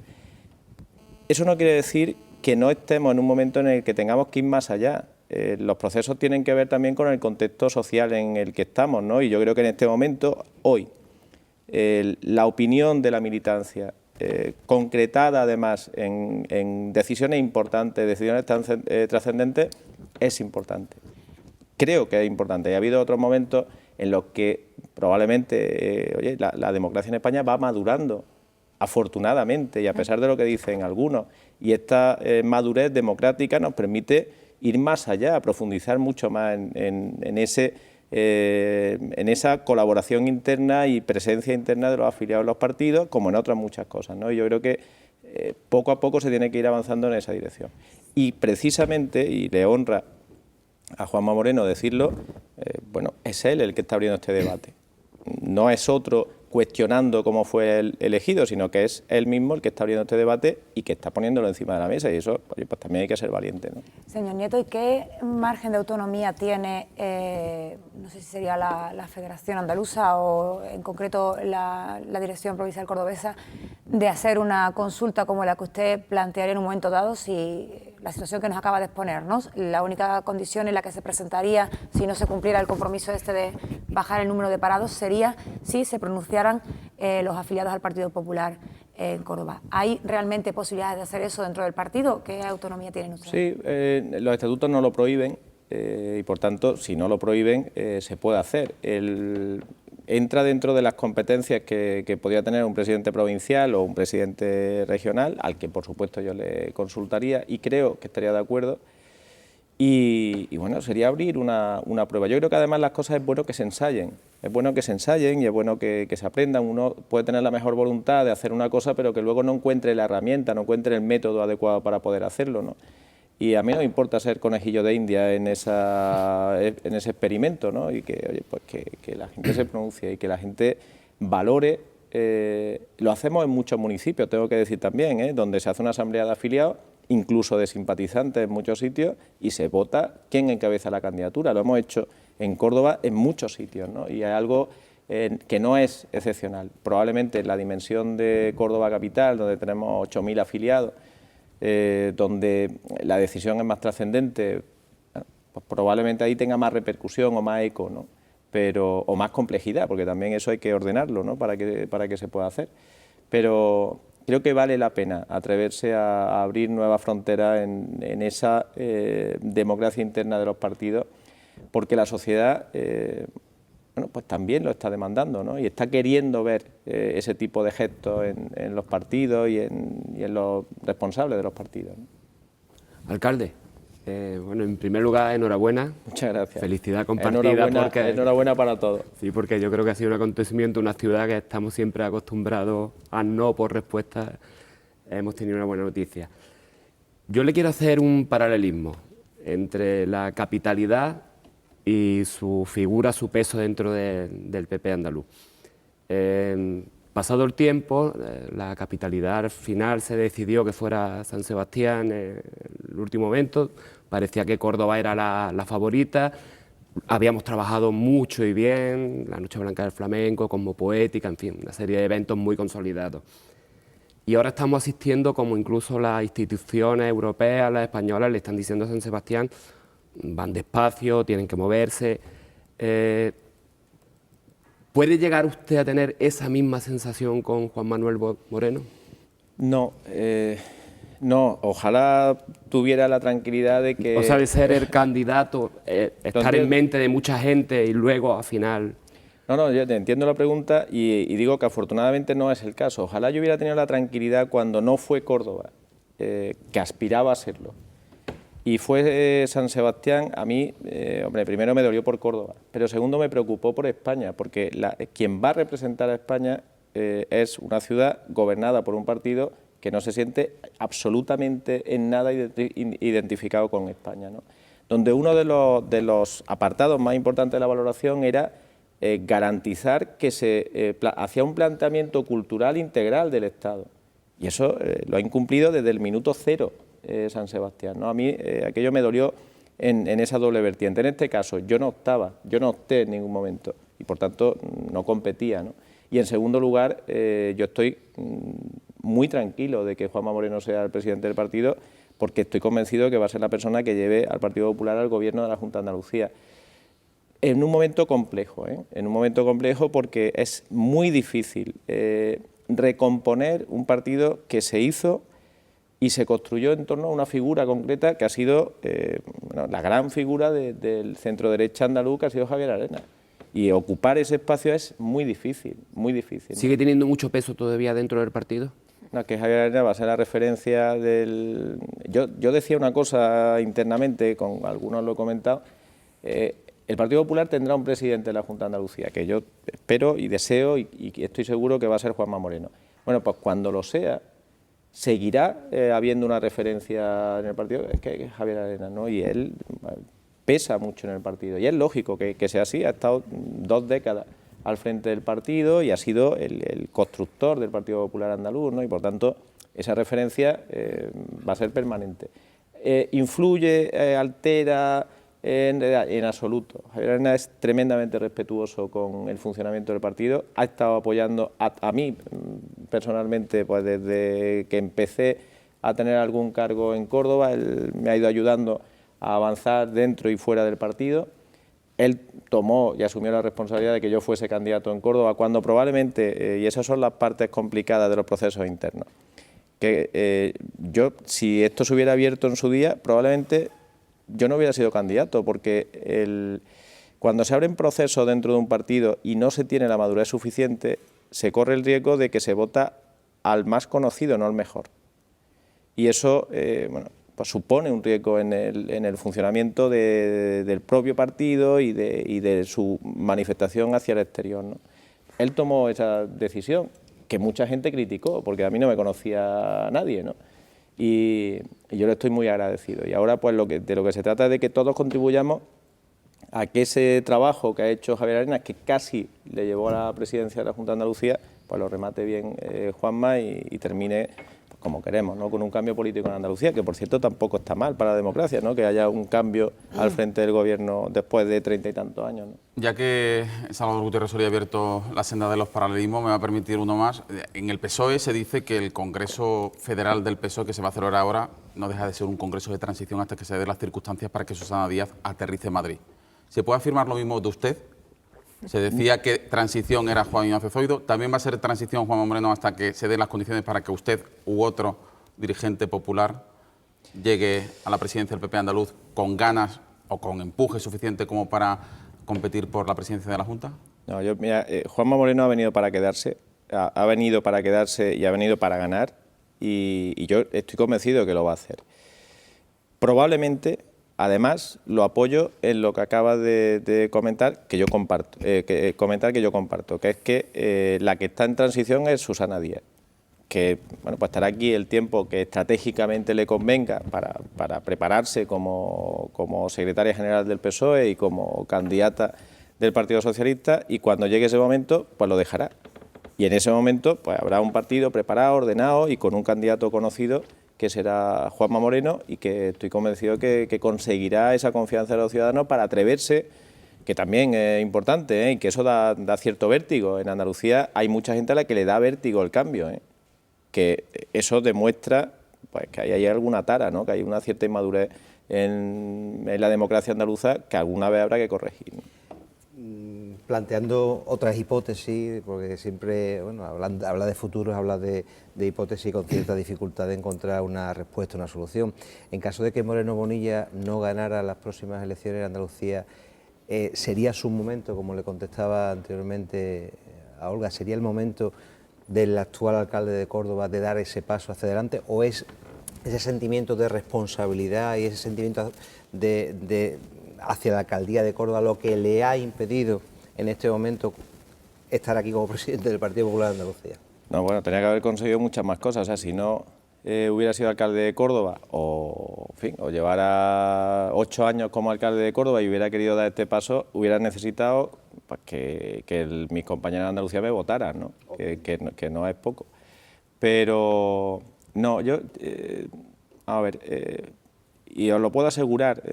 Eso no quiere decir que no estemos en un momento en el que tengamos que ir más allá. Los procesos tienen que ver también con el contexto social en el que estamos, ¿no? Y yo creo que en este momento, hoy, la opinión de la militancia, concretada además en decisiones importantes, decisiones trascendentes, es importante. Creo que es importante. Y ha habido otros momentos en los que probablemente la democracia en España va madurando, afortunadamente, y a pesar de lo que dicen algunos. Y esta madurez democrática nos permite ir más allá, profundizar mucho más en esa colaboración interna y presencia interna de los afiliados de los partidos, como en otras muchas cosas, ¿no? Y yo creo que poco a poco se tiene que ir avanzando en esa dirección. Y precisamente, y le honra a Juanma Moreno decirlo, bueno, es él el que está abriendo este debate. No es otro cuestionando cómo fue elegido, sino que es él mismo el que está abriendo este debate y que está poniéndolo encima de la mesa, y eso pues también hay que ser valiente, ¿no? Señor Nieto, ¿y qué margen de autonomía tiene, no sé si sería la Federación Andaluza o en concreto la Dirección Provincial Cordobesa, de hacer una consulta como la que usted plantearía en un momento dado si la situación que nos acaba de exponernos, la única condición en la que se presentaría si no se cumpliera el compromiso este de bajar el número de parados sería si se pronunciaran los afiliados al Partido Popular en Córdoba? ¿Hay realmente posibilidades de hacer eso dentro del partido? ¿Qué autonomía tienen ustedes? Sí, los estatutos no lo prohíben y por tanto, si no lo prohíben, se puede hacer. Entra dentro de las competencias que podría tener un presidente provincial o un presidente regional, al que por supuesto yo le consultaría y creo que estaría de acuerdo. Y bueno, sería abrir una prueba. Yo creo que además las cosas es bueno que se ensayen. Es bueno que se ensayen y es bueno que se aprendan. Uno puede tener la mejor voluntad de hacer una cosa, pero que luego no encuentre la herramienta, no encuentre el método adecuado para poder hacerlo, ¿no? Y a mí no me importa ser conejillo de India en ese experimento, ¿no? Y que, oye, pues que la gente se pronuncie y que la gente valore. Lo hacemos en muchos municipios, tengo que decir también, donde se hace una asamblea de afiliados, incluso de simpatizantes en muchos sitios, y se vota quién encabeza la candidatura. Lo hemos hecho en Córdoba en muchos sitios, ¿no? Y hay algo que no es excepcional. Probablemente la dimensión de Córdoba capital, donde tenemos 8.000 afiliados, donde la decisión es más trascendente, pues probablemente ahí tenga más repercusión o más eco, ¿no? O más complejidad, porque también eso hay que ordenarlo, ¿no? para que se pueda hacer. Pero creo que vale la pena atreverse a abrir nuevas fronteras en esa democracia interna de los partidos, porque la sociedad bueno, pues también lo está demandando, ¿no? Y está queriendo ver ese tipo de gestos en los partidos y en los responsables de los partidos, ¿no? Alcalde, bueno, en primer lugar, enhorabuena. Muchas gracias. Felicidad compartida. Enhorabuena para todos. Sí, porque yo creo que ha sido un acontecimiento, una ciudad que estamos siempre acostumbrados a no por respuesta. Hemos tenido una buena noticia. Yo le quiero hacer un paralelismo entre la capitalidad y su figura, su peso dentro del PP andaluz. Pasado el tiempo, la capitalidad al final se decidió que fuera San Sebastián en el último momento, parecía que Córdoba era la favorita, habíamos trabajado mucho y bien, la Noche Blanca del Flamenco, Cosmopoética, en fin, una serie de eventos muy consolidados. Y ahora estamos asistiendo como incluso las instituciones europeas, las españolas, le están diciendo a San Sebastián, van despacio, tienen que moverse. ¿Puede llegar usted a tener esa misma sensación con Juan Manuel Moreno? No, no, ojalá tuviera la tranquilidad de que... O sea, de ser el candidato, estar en mente de mucha gente y luego al final... No, yo te entiendo la pregunta y digo que afortunadamente no es el caso. Ojalá yo hubiera tenido la tranquilidad cuando no fue Córdoba, que aspiraba a serlo. Y fue San Sebastián, a mí, hombre, primero me dolió por Córdoba, pero segundo me preocupó por España, porque quien va a representar a España es una ciudad gobernada por un partido que no se siente absolutamente en nada identificado con España, ¿no? Donde uno de los apartados más importantes de la valoración era garantizar que se hacía un planteamiento cultural integral del Estado. Y eso lo ha incumplido desde el minuto cero. San Sebastián, ¿no? A mí aquello me dolió en esa doble vertiente. En este caso yo no opté en ningún momento y por tanto no competía, ¿no? Y en segundo lugar yo estoy muy tranquilo de que Juanma Moreno sea el presidente del partido, porque estoy convencido de que va a ser la persona que lleve al Partido Popular al gobierno de la Junta de Andalucía. En un momento complejo, en un momento complejo porque es muy difícil recomponer un partido que se hizo y se construyó en torno a una figura concreta que ha sido bueno, la gran figura del centro derecha andaluz, que ha sido Javier Arenas. Y ocupar ese espacio es muy difícil, muy difícil. ¿Sigue teniendo mucho peso todavía dentro del partido? No, que Javier Arenas va a ser la referencia del... Yo decía una cosa internamente, con algunos lo he comentado, el Partido Popular tendrá un presidente de la Junta de Andalucía, que yo espero y deseo y estoy seguro que va a ser Juanma Moreno. Bueno, pues cuando lo sea, seguirá habiendo una referencia en el partido, es que Javier Arenas, ¿no? Y él pesa mucho en el partido, y es lógico que sea así, ha estado 2 décadas al frente del partido y ha sido el constructor del Partido Popular Andaluz, ¿no? Y por tanto esa referencia va a ser permanente. ¿Influye, altera? En absoluto. Javier Arenas es tremendamente respetuoso con el funcionamiento del partido, ha estado apoyando a mí personalmente pues desde que empecé a tener algún cargo en Córdoba. Él me ha ido ayudando a avanzar dentro y fuera del partido. Él tomó y asumió la responsabilidad de que yo fuese candidato en Córdoba cuando probablemente, y esas son las partes complicadas de los procesos internos, que yo, si esto se hubiera abierto en su día, probablemente yo no hubiera sido candidato, porque cuando se abren procesos dentro de un partido y no se tiene la madurez suficiente, se corre el riesgo de que se vota al más conocido, no al mejor. Y eso bueno, pues supone un riesgo en el funcionamiento del propio partido y de su manifestación hacia el exterior, ¿no? Él tomó esa decisión, que mucha gente criticó, porque a mí no me conocía nadie, ¿no? Y yo le estoy muy agradecido. Y ahora pues de lo que se trata es de que todos contribuyamos a que ese trabajo que ha hecho Javier Arenas, que casi le llevó a la presidencia de la Junta de Andalucía, pues lo remate bien Juanma y termine pues, como queremos, ¿no? Con un cambio político en Andalucía, que por cierto tampoco está mal para la democracia, ¿no? Que haya un cambio al frente del gobierno después de 30 y tantos años, ¿no? Ya que Salvador Gutiérrez Soria ha abierto la senda de los paralelismos, me va a permitir uno más. En el PSOE se dice que el Congreso Federal del PSOE, que se va a celebrar ahora, no deja de ser un congreso de transición hasta que se den las circunstancias para que Susana Díaz aterrice en Madrid. ¿Se puede afirmar lo mismo de usted? Se decía que transición era Juan Ignacio Zoido. ¿También va a ser transición Juanma Moreno hasta que se den las condiciones para que usted u otro dirigente popular llegue a la presidencia del PP andaluz con ganas o con empuje suficiente como para competir por la presidencia de la Junta? No, mira, Juanma Moreno ha venido para quedarse, ha venido para quedarse y ha venido para ganar, y yo estoy convencido de que lo va a hacer. Probablemente, además, lo apoyo en lo que acaba de comentar, que yo comparto, que es que la que está en transición es Susana Díaz, que bueno, pues estará aquí el tiempo que estratégicamente le convenga para prepararse como secretaria general del PSOE y como candidata del Partido Socialista, y cuando llegue ese momento pues lo dejará, y en ese momento pues habrá un partido preparado, ordenado y con un candidato conocido que será Juanma Moreno, y que estoy convencido que conseguirá esa confianza de los ciudadanos para atreverse, que también es importante, y que eso da cierto vértigo. En Andalucía hay mucha gente a la que le da vértigo el cambio, que eso demuestra pues, que hay alguna tara, ¿no? Que hay una cierta inmadurez en la democracia andaluza que alguna vez habrá que corregir, ¿no? Planteando otras hipótesis, porque siempre, bueno, habla de futuros, habla de hipótesis con cierta dificultad de encontrar una respuesta, una solución. En caso de que Moreno Bonilla no ganara las próximas elecciones en Andalucía, ¿sería su momento, como le contestaba anteriormente a Olga, sería el momento del actual alcalde de Córdoba de dar ese paso hacia adelante, o es ese sentimiento de responsabilidad y ese sentimiento hacia la alcaldía de Córdoba lo que le ha impedido en este momento estar aquí como presidente del Partido Popular de Andalucía? No, bueno, tenía que haber conseguido muchas más cosas. O sea, si no hubiera sido alcalde de Córdoba o llevara 8 años como alcalde de Córdoba y hubiera querido dar este paso, hubiera necesitado pues, que mis compañeros de Andalucía me votaran, ¿no? Que no es poco. Pero no, yo, a ver, y os lo puedo asegurar,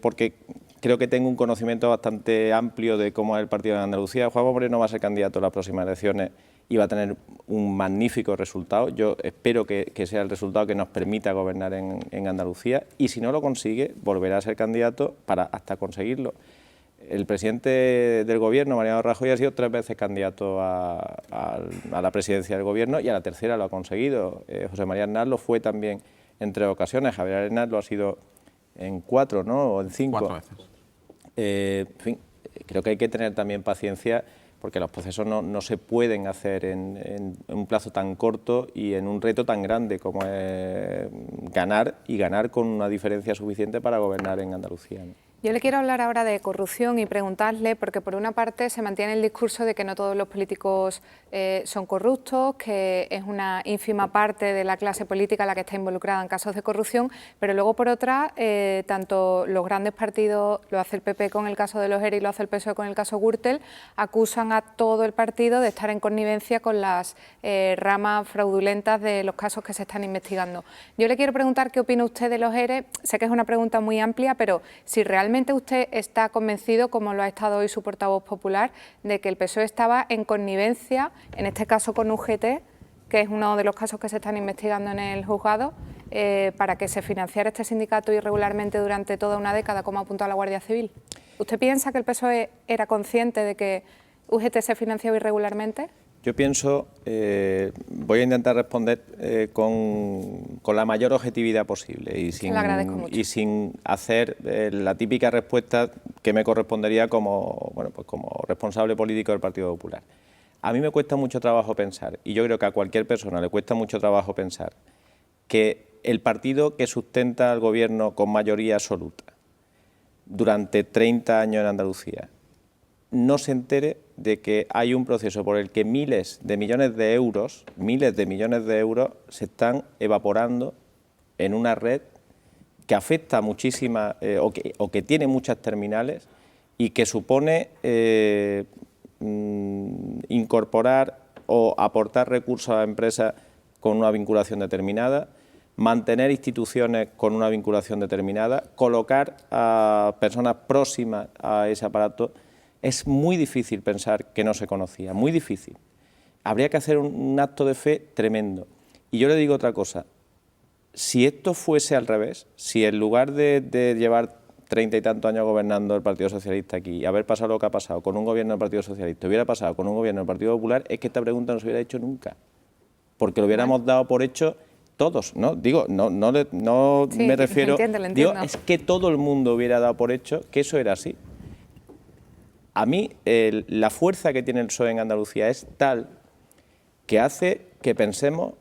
porque creo que tengo un conocimiento bastante amplio de cómo es el partido de Andalucía. Juanma Moreno va a ser candidato a las próximas elecciones y va a tener un magnífico resultado. Yo espero que sea el resultado que nos permita gobernar en Andalucía, y si no lo consigue, volverá a ser candidato hasta conseguirlo. El presidente del Gobierno, Mariano Rajoy, ha sido 3 veces candidato a la presidencia del Gobierno y a la tercera lo ha conseguido. José María Aznar lo fue también en 3 ocasiones, Javier Arenas lo ha sido en 4, ¿no? O en 5. 4 veces. En fin, creo que hay que tener también paciencia, porque los procesos no se pueden hacer en un plazo tan corto y en un reto tan grande como es ganar, y ganar con una diferencia suficiente para gobernar en Andalucía, ¿no? Yo le quiero hablar ahora de corrupción y preguntarle, porque por una parte se mantiene el discurso de que no todos los políticos son corruptos, que es una ínfima parte de la clase política la que está involucrada en casos de corrupción, pero luego por otra, tanto los grandes partidos, lo hace el PP con el caso de los ERE y lo hace el PSOE con el caso Gürtel, acusan a todo el partido de estar en connivencia con las ramas fraudulentas de los casos que se están investigando. Yo le quiero preguntar qué opina usted de los ERE. Sé que es una pregunta muy amplia, pero si realmente usted está convencido, como lo ha estado hoy su portavoz popular, de que el PSOE estaba en connivencia, en este caso con UGT, que es uno de los casos que se están investigando en el juzgado, para que se financiara este sindicato irregularmente durante toda una década, como ha apuntado la Guardia Civil. ¿Usted piensa que el PSOE era consciente de que UGT se financiaba irregularmente? Yo pienso, voy a intentar responder con la mayor objetividad posible y sin hacer la típica respuesta que me correspondería como responsable político del Partido Popular. A mí me cuesta mucho trabajo pensar, y yo creo que a cualquier persona le cuesta mucho trabajo pensar, que el partido que sustenta al Gobierno con mayoría absoluta durante 30 años en Andalucía no se entere de que hay un proceso por el que miles de millones de euros se están evaporando en una red que afecta a muchísimas, o que tiene muchas terminales y que supone incorporar o aportar recursos a empresas con una vinculación determinada, mantener instituciones con una vinculación determinada, colocar a personas próximas a ese aparato. Es muy difícil pensar que no se conocía, muy difícil. Habría que hacer un acto de fe tremendo. Y yo le digo otra cosa, si esto fuese al revés, si en lugar de llevar 30 y tantos años gobernando el Partido Socialista aquí y haber pasado lo que ha pasado con un gobierno del Partido Socialista, hubiera pasado con un gobierno del Partido Popular, es que esta pregunta no se hubiera hecho nunca, porque lo hubiéramos dado por hecho todos, ¿no? Digo, no sí, me refiero, lo entiendo. Digo, es que todo el mundo hubiera dado por hecho que eso era así. A mí la fuerza que tiene el PSOE en Andalucía es tal que hace que pensemos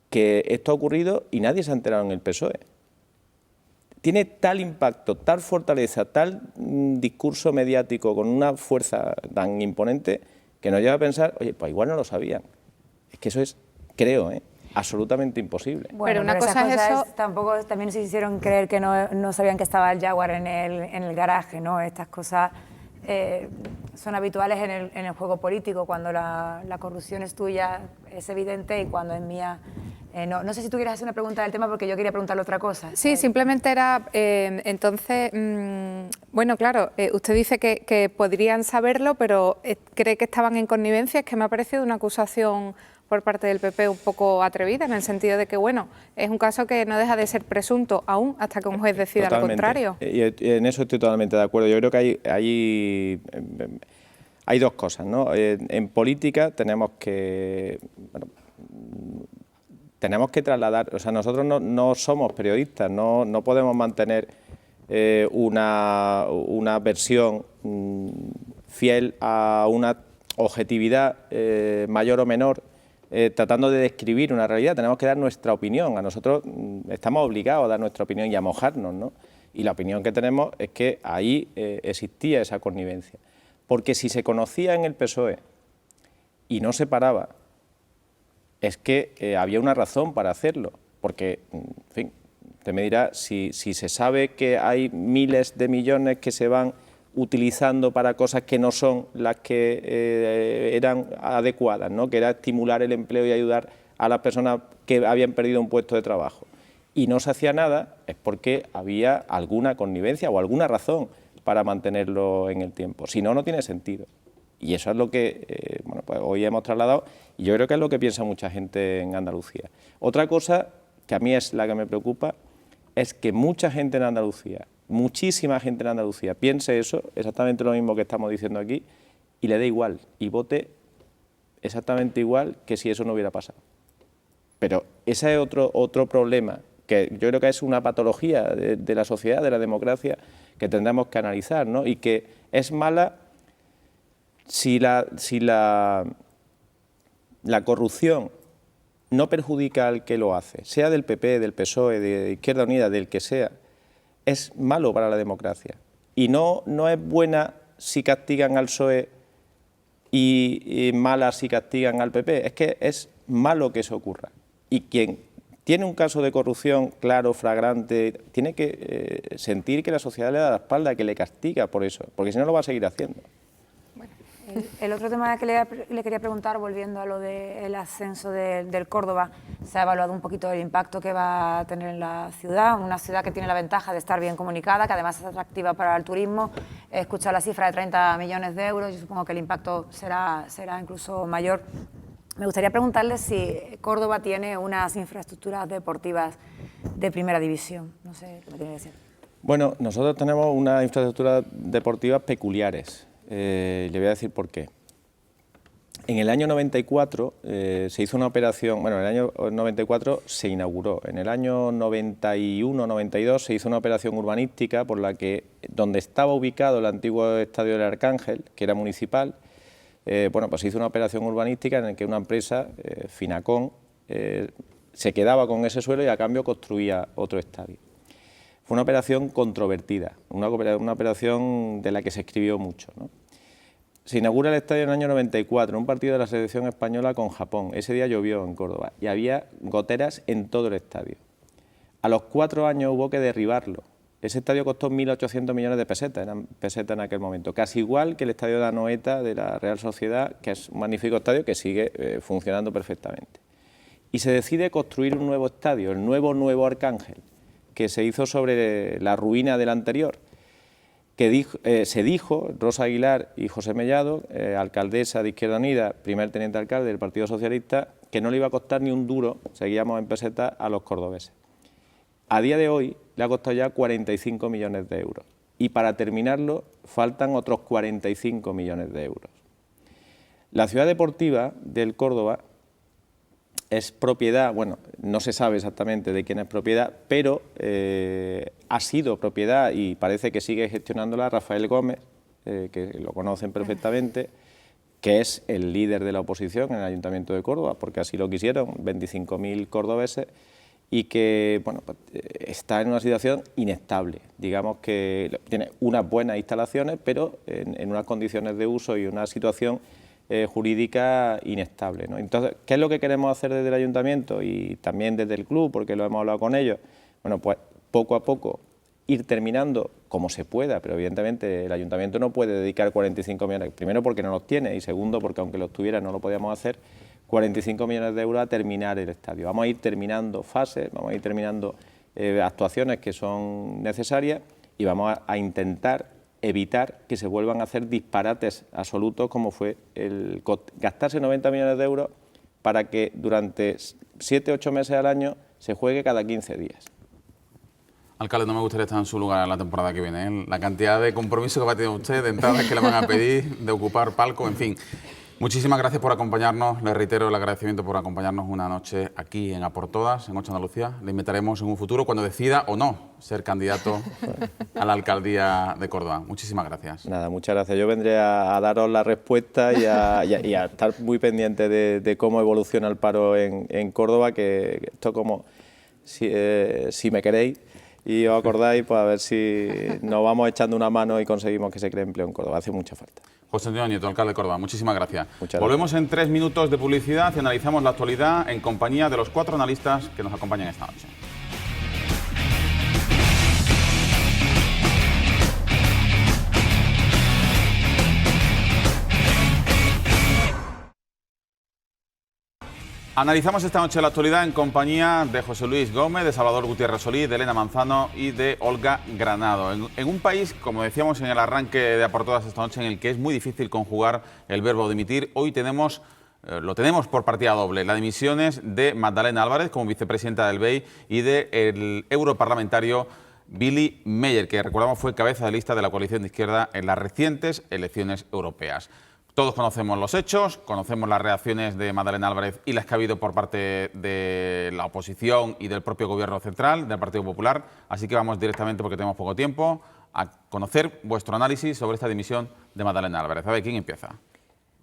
que esto ha ocurrido y nadie se ha enterado en el PSOE. Tiene tal impacto, tal fortaleza, tal discurso mediático con una fuerza tan imponente que nos lleva a pensar, oye, pues igual no lo sabían. Es que eso es, creo, absolutamente imposible. Bueno, pero una cosa es eso. Tampoco también se hicieron creer que no sabían que estaba el Jaguar en el garaje, ¿no? Estas cosas son habituales en el juego político, cuando la corrupción es tuya es evidente y cuando es mía no. No sé si tú quieres hacer una pregunta del tema porque yo quería preguntarle otra cosa. Sí, simplemente era, entonces, bueno, claro, usted dice que podrían saberlo, pero cree que estaban en connivencia. Es que me ha parecido una acusación por parte del PP un poco atrevida, en el sentido de que, bueno, es un caso que no deja de ser presunto aún hasta que un juez decida lo contrario. Y en eso estoy totalmente de acuerdo. Yo creo que hay dos cosas, ¿no? En política tenemos que trasladar, o sea, nosotros no somos periodistas, no podemos mantener una versión fiel a una objetividad mayor o menor, tratando de describir una realidad. Tenemos que dar nuestra opinión. A nosotros estamos obligados a dar nuestra opinión y a mojarnos, ¿no? Y la opinión que tenemos es que ahí existía esa connivencia. Porque si se conocía en el PSOE y no se paraba, es que había una razón para hacerlo. Porque, en fin, usted me dirá, si se sabe que hay miles de millones que se van utilizando para cosas que no son las que eran adecuadas, ¿no? Que era estimular el empleo y ayudar a las personas que habían perdido un puesto de trabajo, y no se hacía nada, es porque había alguna connivencia o alguna razón para mantenerlo en el tiempo. Si no, no tiene sentido. Y eso es lo que pues hoy hemos trasladado, y yo creo que es lo que piensa mucha gente en Andalucía. Otra cosa que a mí es la que me preocupa es que mucha gente en Andalucía, muchísima gente en Andalucía piense eso, exactamente lo mismo que estamos diciendo aquí, y le dé igual, y vote exactamente igual que si eso no hubiera pasado. Pero ese es otro problema, que yo creo que es una patología de la sociedad, de la democracia, que tendremos que analizar, ¿no? Y que es mala si la corrupción no perjudica al que lo hace, sea del PP, del PSOE, de Izquierda Unida, del que sea. Es malo para la democracia. Y no es buena si castigan al PSOE y mala si castigan al PP. Es que es malo que eso ocurra. Y quien tiene un caso de corrupción claro, flagrante, tiene que sentir que la sociedad le da la espalda, que le castiga por eso, porque si no lo va a seguir haciendo. El otro tema que le quería preguntar, volviendo a lo del ascenso del Córdoba, se ha evaluado un poquito el impacto que va a tener en la ciudad, una ciudad que tiene la ventaja de estar bien comunicada, que además es atractiva para el turismo. He escuchado la cifra de 30 millones de euros, yo supongo que el impacto será incluso mayor. Me gustaría preguntarle si Córdoba tiene unas infraestructuras deportivas de primera división. No sé qué me tiene que decir. Bueno, nosotros tenemos unas infraestructuras deportivas peculiares. Le voy a decir por qué. En el año 94 se hizo una operación, bueno, en el año 94 se inauguró, en el año 91-92 se hizo una operación urbanística por la que, donde estaba ubicado el antiguo Estadio del Arcángel, que era municipal, bueno, pues se hizo una operación urbanística en la que una empresa, Finacón, se quedaba con ese suelo y a cambio construía otro estadio. Fue una operación controvertida, una operación de la que se escribió mucho, ¿no? Se inaugura el estadio en el año 94, en un partido de la selección española con Japón. Ese día llovió en Córdoba y había goteras en todo el estadio. A los 4 años hubo que derribarlo. Ese estadio costó 1.800 millones de pesetas, eran pesetas en aquel momento. Casi igual que el estadio de Anoeta de la Real Sociedad, que es un magnífico estadio que sigue funcionando perfectamente. Y se decide construir un nuevo estadio, el nuevo Arcángel, que se hizo sobre la ruina del anterior. Que se dijo, Rosa Aguilar y José Mellado, alcaldesa de Izquierda Unida, primer teniente alcalde del Partido Socialista, que no le iba a costar ni un duro, seguíamos en pesetas, a los cordobeses. A día de hoy le ha costado ya 45 millones de euros y para terminarlo faltan otros 45 millones de euros. La ciudad deportiva del Córdoba es propiedad, bueno, no se sabe exactamente de quién es propiedad, pero ha sido propiedad y parece que sigue gestionándola Rafael Gómez, que lo conocen perfectamente, que es el líder de la oposición en el Ayuntamiento de Córdoba, porque así lo quisieron, 25.000 cordobeses, y que bueno, pues, está en una situación inestable. Digamos que tiene unas buenas instalaciones, pero en unas condiciones de uso y una situación jurídica inestable, ¿no? Entonces, ¿qué es lo que queremos hacer desde el Ayuntamiento y también desde el club, porque lo hemos hablado con ellos? Bueno, pues poco a poco ir terminando como se pueda, pero evidentemente el Ayuntamiento no puede dedicar 45 millones, primero porque no los tiene y segundo porque aunque los tuviera no lo podíamos hacer, 45 millones de euros a terminar el estadio. Vamos a ir terminando fases, vamos a ir terminando actuaciones que son necesarias y vamos a intentar evitar que se vuelvan a hacer disparates absolutos como fue el gastarse 90 millones de euros para que durante 7 o 8 meses al año se juegue cada 15 días. Alcalde, no me gustaría estar en su lugar la temporada que viene, ¿eh? La cantidad de compromisos que va a tener usted, de entradas que le van a pedir, de ocupar palco, en fin. Muchísimas gracias por acompañarnos, le reitero el agradecimiento por acompañarnos una noche aquí en A por Todas, en 8 Andalucía. Le invitaremos en un futuro cuando decida o no ser candidato a la alcaldía de Córdoba. Muchísimas gracias. Nada, muchas gracias. Yo vendré a daros la respuesta y a estar muy pendiente de cómo evoluciona el paro en Córdoba, que esto como, si me queréis y os acordáis, pues a ver si nos vamos echando una mano y conseguimos que se cree empleo en Córdoba. Hace mucha falta. José Antonio Nieto, alcalde de Córdoba, muchísimas gracias. Volvemos en 3 minutos de publicidad y analizamos la actualidad en compañía de los 4 analistas que nos acompañan esta noche. Analizamos esta noche la actualidad en compañía de José Luis Gómez, de Salvador Gutiérrez Solís, de Elena Manzano y de Olga Granado. En un país, como decíamos en el arranque de A por Todas esta noche, en el que es muy difícil conjugar el verbo dimitir, hoy lo tenemos por partida doble. Las dimisiones de Magdalena Álvarez como vicepresidenta del BEI y del europarlamentario Willy Meyer, que recordamos fue cabeza de lista de la coalición de izquierda en las recientes elecciones europeas. Todos conocemos los hechos, conocemos las reacciones de Magdalena Álvarez y las que ha habido por parte de la oposición y del propio Gobierno central, del Partido Popular. Así que vamos directamente, porque tenemos poco tiempo, a conocer vuestro análisis sobre esta dimisión de Magdalena Álvarez. A ver, ¿quién empieza?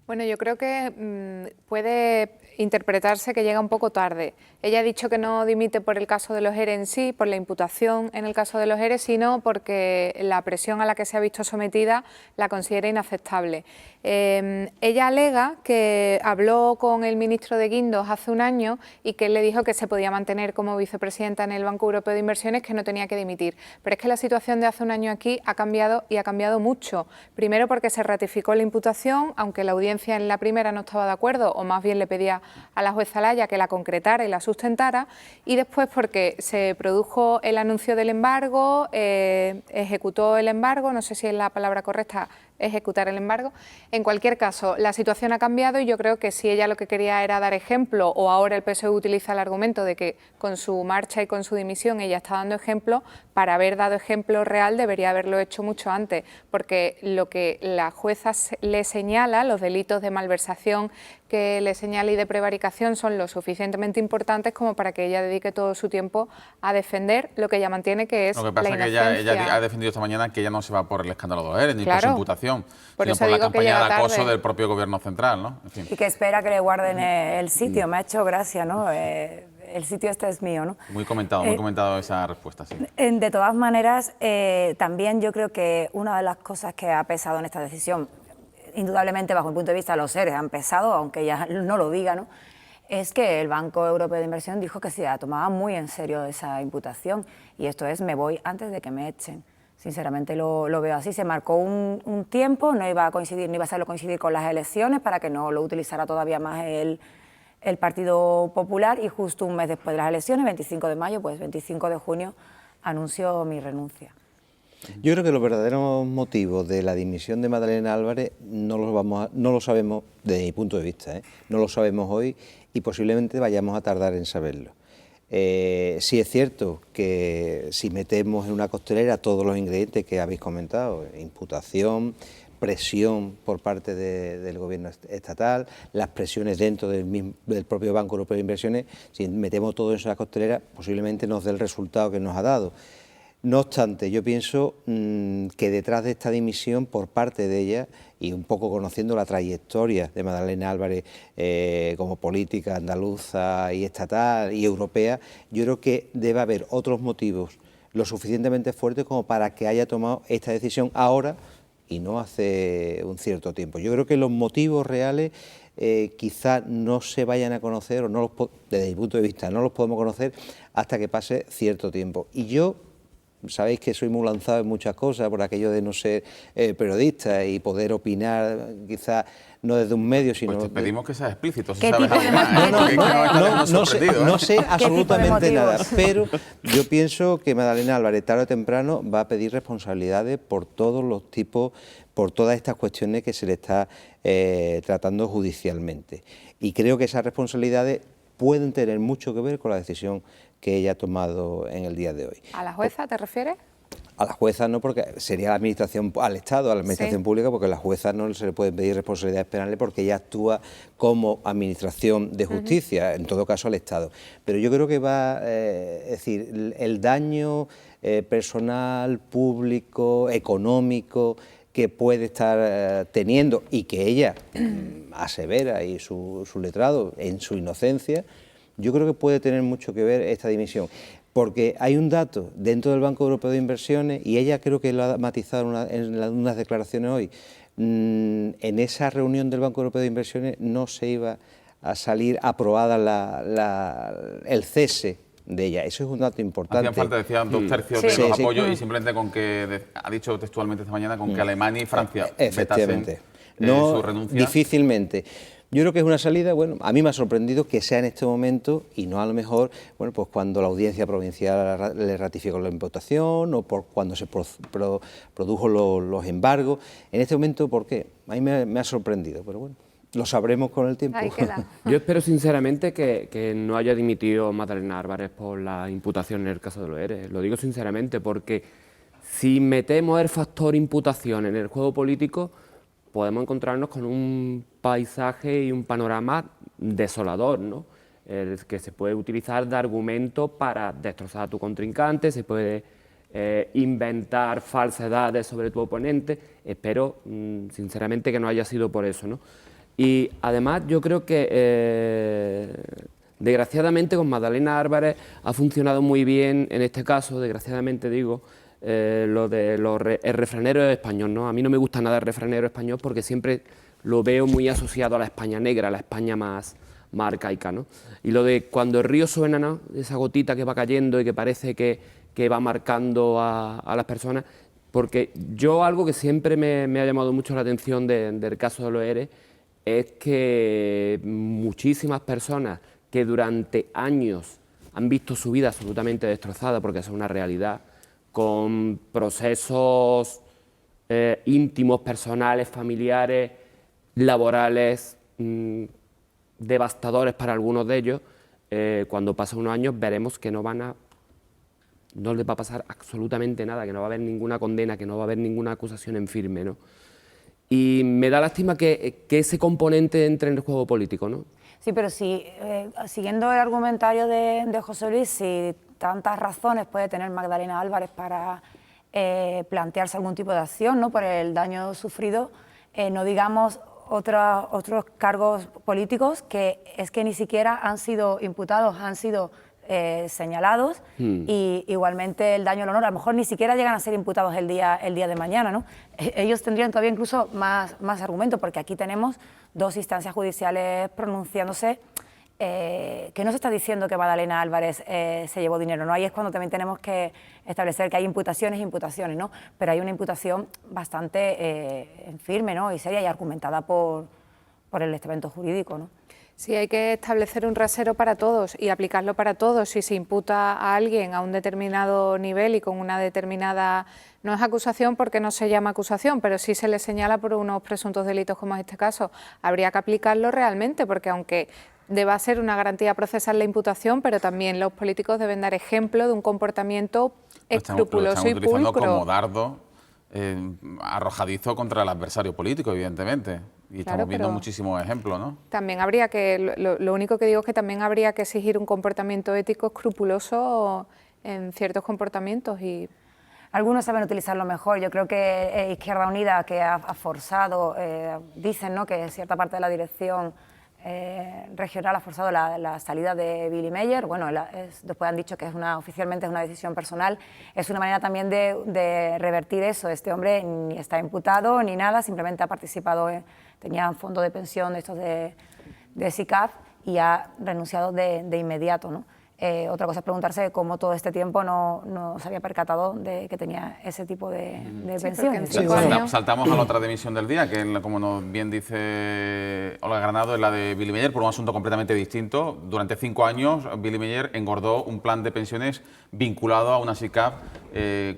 Bueno, yo creo que puede interpretarse que llega un poco tarde. Ella ha dicho que no dimite por el caso de los ERE en sí, por la imputación en el caso de los ERE, sino porque la presión a la que se ha visto sometida la considera inaceptable. Ella alega que habló con el ministro de Guindos hace un año y que él le dijo que se podía mantener como vicepresidenta en el Banco Europeo de Inversiones, que no tenía que dimitir. Pero es que la situación de hace un año aquí ha cambiado y ha cambiado mucho. Primero porque se ratificó la imputación, aunque la audiencia en la primera no estaba de acuerdo, o más bien le pedía a la jueza Laya que la concretara y la sustentara, y después porque se produjo el anuncio del embargo, ejecutó el embargo, no sé si es la palabra correcta, ejecutar el embargo. En cualquier caso, la situación ha cambiado y yo creo que si ella lo que quería era dar ejemplo, o ahora el PSOE utiliza el argumento de que con su marcha y con su dimisión ella está dando ejemplo, para haber dado ejemplo real debería haberlo hecho mucho antes, porque lo que la jueza le señala, los delitos de malversación que le señala y de prevaricación, son lo suficientemente importantes como para que ella dedique todo su tiempo a defender lo que ella mantiene, que es la inocencia. Lo que pasa es que ella ha defendido esta mañana que ella no se va por el escándalo de los ERE, ni por su imputación, por sino eso por la digo que campaña de llega acoso tarde. del propio gobierno central, ¿no? En fin. Y que espera que le guarden el sitio. Me ha hecho gracia, ¿no? El sitio este es mío, ¿no? Muy comentado esa respuesta, sí. De todas maneras, también yo creo que una de las cosas que ha pesado en esta decisión, indudablemente bajo mi punto de vista los ERE han pesado, aunque ella no lo diga, ¿no?, es que el Banco Europeo de Inversión dijo que se la tomaba muy en serio esa imputación, y esto es: me voy antes de que me echen. Sinceramente lo veo así. Se marcó un tiempo, no iba a hacerlo coincidir con las elecciones para que no lo utilizara todavía más el Partido Popular, y justo un mes después de las elecciones, 25 de mayo, pues 25 de junio, anuncio mi renuncia. Yo creo que los verdaderos motivos de la dimisión de Madalena Álvarez no lo sabemos desde mi punto de vista, no lo sabemos hoy y posiblemente vayamos a tardar en saberlo. Sí es cierto que si metemos en una costelera todos los ingredientes que habéis comentado, imputación, presión por parte del gobierno estatal, las presiones dentro del propio Banco Europeo de Inversiones, si metemos todo eso en la costelera, posiblemente nos dé el resultado que nos ha dado. No obstante, yo pienso que detrás de esta dimisión por parte de ella, y un poco conociendo la trayectoria de Madalena Álvarez como política andaluza y estatal y europea, yo creo que debe haber otros motivos lo suficientemente fuertes como para que haya tomado esta decisión ahora y no hace un cierto tiempo. Yo creo que los motivos reales quizá no se vayan a conocer, o desde mi punto de vista no los podemos conocer hasta que pase cierto tiempo. Y yo, sabéis que soy muy lanzado en muchas cosas por aquello de no ser periodista y poder opinar, quizás no desde un medio, sino... Pues te pedimos que seas explícito, si ¿Qué sabes tipo de algo más. No sé absolutamente nada, motivos? pero yo pienso que Madalena Álvarez tarde o temprano va a pedir responsabilidades por todos los tipos, por todas estas cuestiones que se le está tratando judicialmente. Y creo que esas responsabilidades pueden tener mucho que ver con la decisión que ella ha tomado en el día de hoy. ¿A la jueza te refieres? A la jueza no, porque sería la administración, al Estado, a la administración pública, porque a la jueza no se le pueden pedir responsabilidades penales porque ella actúa como administración de justicia, en todo caso al Estado. Pero yo creo que es decir, el daño personal, público, económico que puede estar teniendo y que ella asevera y su letrado en su inocencia, yo creo que puede tener mucho que ver esta dimisión. Porque hay un dato dentro del Banco Europeo de Inversiones, y ella creo que lo ha matizado en unas declaraciones hoy, en esa reunión del Banco Europeo de Inversiones no se iba a salir aprobada el cese de ella. Eso es un dato importante. Hacían falta, decían, 2/3 de los apoyos, y simplemente con que, ha dicho textualmente esta mañana, con que Alemania y Francia vetasen su renuncia. Difícilmente. Yo creo que es una salida, bueno, a mí me ha sorprendido que sea en este momento y no a lo mejor, bueno, pues cuando la audiencia provincial le ratificó la imputación o por cuando se produjo los embargos. En este momento, ¿por qué? A mí me ha sorprendido, pero bueno, lo sabremos con el tiempo. Ahí queda. Yo espero sinceramente que no haya dimitido Madalena Álvarez por la imputación en el caso de los ERE. Lo digo sinceramente porque si metemos el factor imputación en el juego político, podemos encontrarnos con un paisaje y un panorama desolador, ¿no? El que se puede utilizar de argumento para destrozar a tu contrincante, se puede inventar falsedades sobre tu oponente. Espero sinceramente que no haya sido por eso, ¿no? Y además yo creo que desgraciadamente con Magdalena Álvarez ha funcionado muy bien en este caso, desgraciadamente digo, lo de el refranero español, ¿no? A mí no me gusta nada el refranero español porque siempre lo veo muy asociado a la España negra, a la España más arcaica, ¿no? Y lo de cuando el río suena, ¿no? Esa gotita que va cayendo y que parece que va marcando a las personas, porque yo algo que siempre me ha llamado mucho la atención del caso de los ERE es que muchísimas personas que durante años han visto su vida absolutamente destrozada, porque eso es una realidad, con procesos íntimos, personales, familiares, laborales, devastadores para algunos de ellos, cuando pasen unos años veremos que no les va a pasar absolutamente nada, que no va a haber ninguna condena, que no va a haber ninguna acusación en firme, ¿no? Y me da lástima que ese componente entre en el juego político, ¿no? Sí, pero si, siguiendo el argumentario de José Luis, si tantas razones puede tener Magdalena Álvarez para plantearse algún tipo de acción, ¿no?, por el daño sufrido, no digamos otros cargos políticos que es que ni siquiera han sido imputados, han sido señalados, y igualmente el daño al honor, a lo mejor ni siquiera llegan a ser imputados el día de mañana, ¿no? Ellos tendrían todavía incluso más argumentos, porque aquí tenemos 2 instancias judiciales pronunciándose, que no se está diciendo que Magdalena Álvarez se llevó dinero, ¿no? Ahí es cuando también tenemos que establecer que hay imputaciones, ¿no? Pero hay una imputación bastante firme, ¿no?, y seria y argumentada por el estamento jurídico, ¿no? Sí, hay que establecer un rasero para todos y aplicarlo para todos. Si se imputa a alguien a un determinado nivel y con una determinada... No es acusación porque no se llama acusación, pero sí se le señala por unos presuntos delitos como es este caso. Habría que aplicarlo realmente, porque aunque deba ser una garantía procesal la imputación, pero también los políticos deben dar ejemplo de un comportamiento escrupuloso y pulcro. Lo estamos utilizando como dardo arrojadizo contra el adversario político, evidentemente. Y Claro, estamos viendo pero muchísimos ejemplos, ¿no? también habría que, lo único que digo es que también habría que exigir un comportamiento ético escrupuloso en ciertos comportamientos y... Algunos saben utilizarlo mejor. Yo creo que Izquierda Unida, que ha forzado, dicen, ¿no?, que cierta parte de la dirección regional ha forzado la salida de Billy Meyer. Bueno, después han dicho que oficialmente es una decisión personal. Es una manera también de revertir eso. Este hombre ni está imputado ni nada, simplemente ha participado, tenía un fondo de pensión de estos de SICAF y ha renunciado de inmediato, ¿no? Otra cosa es preguntarse cómo todo este tiempo no se había percatado de que tenía ese tipo de pensiones. Saltamos a la otra dimisión del día, que como nos bien dice Olga Granado, es la de Billy Meyer, por un asunto completamente distinto. Durante 5 años, Billy Meyer engordó un plan de pensiones vinculado a una SICAF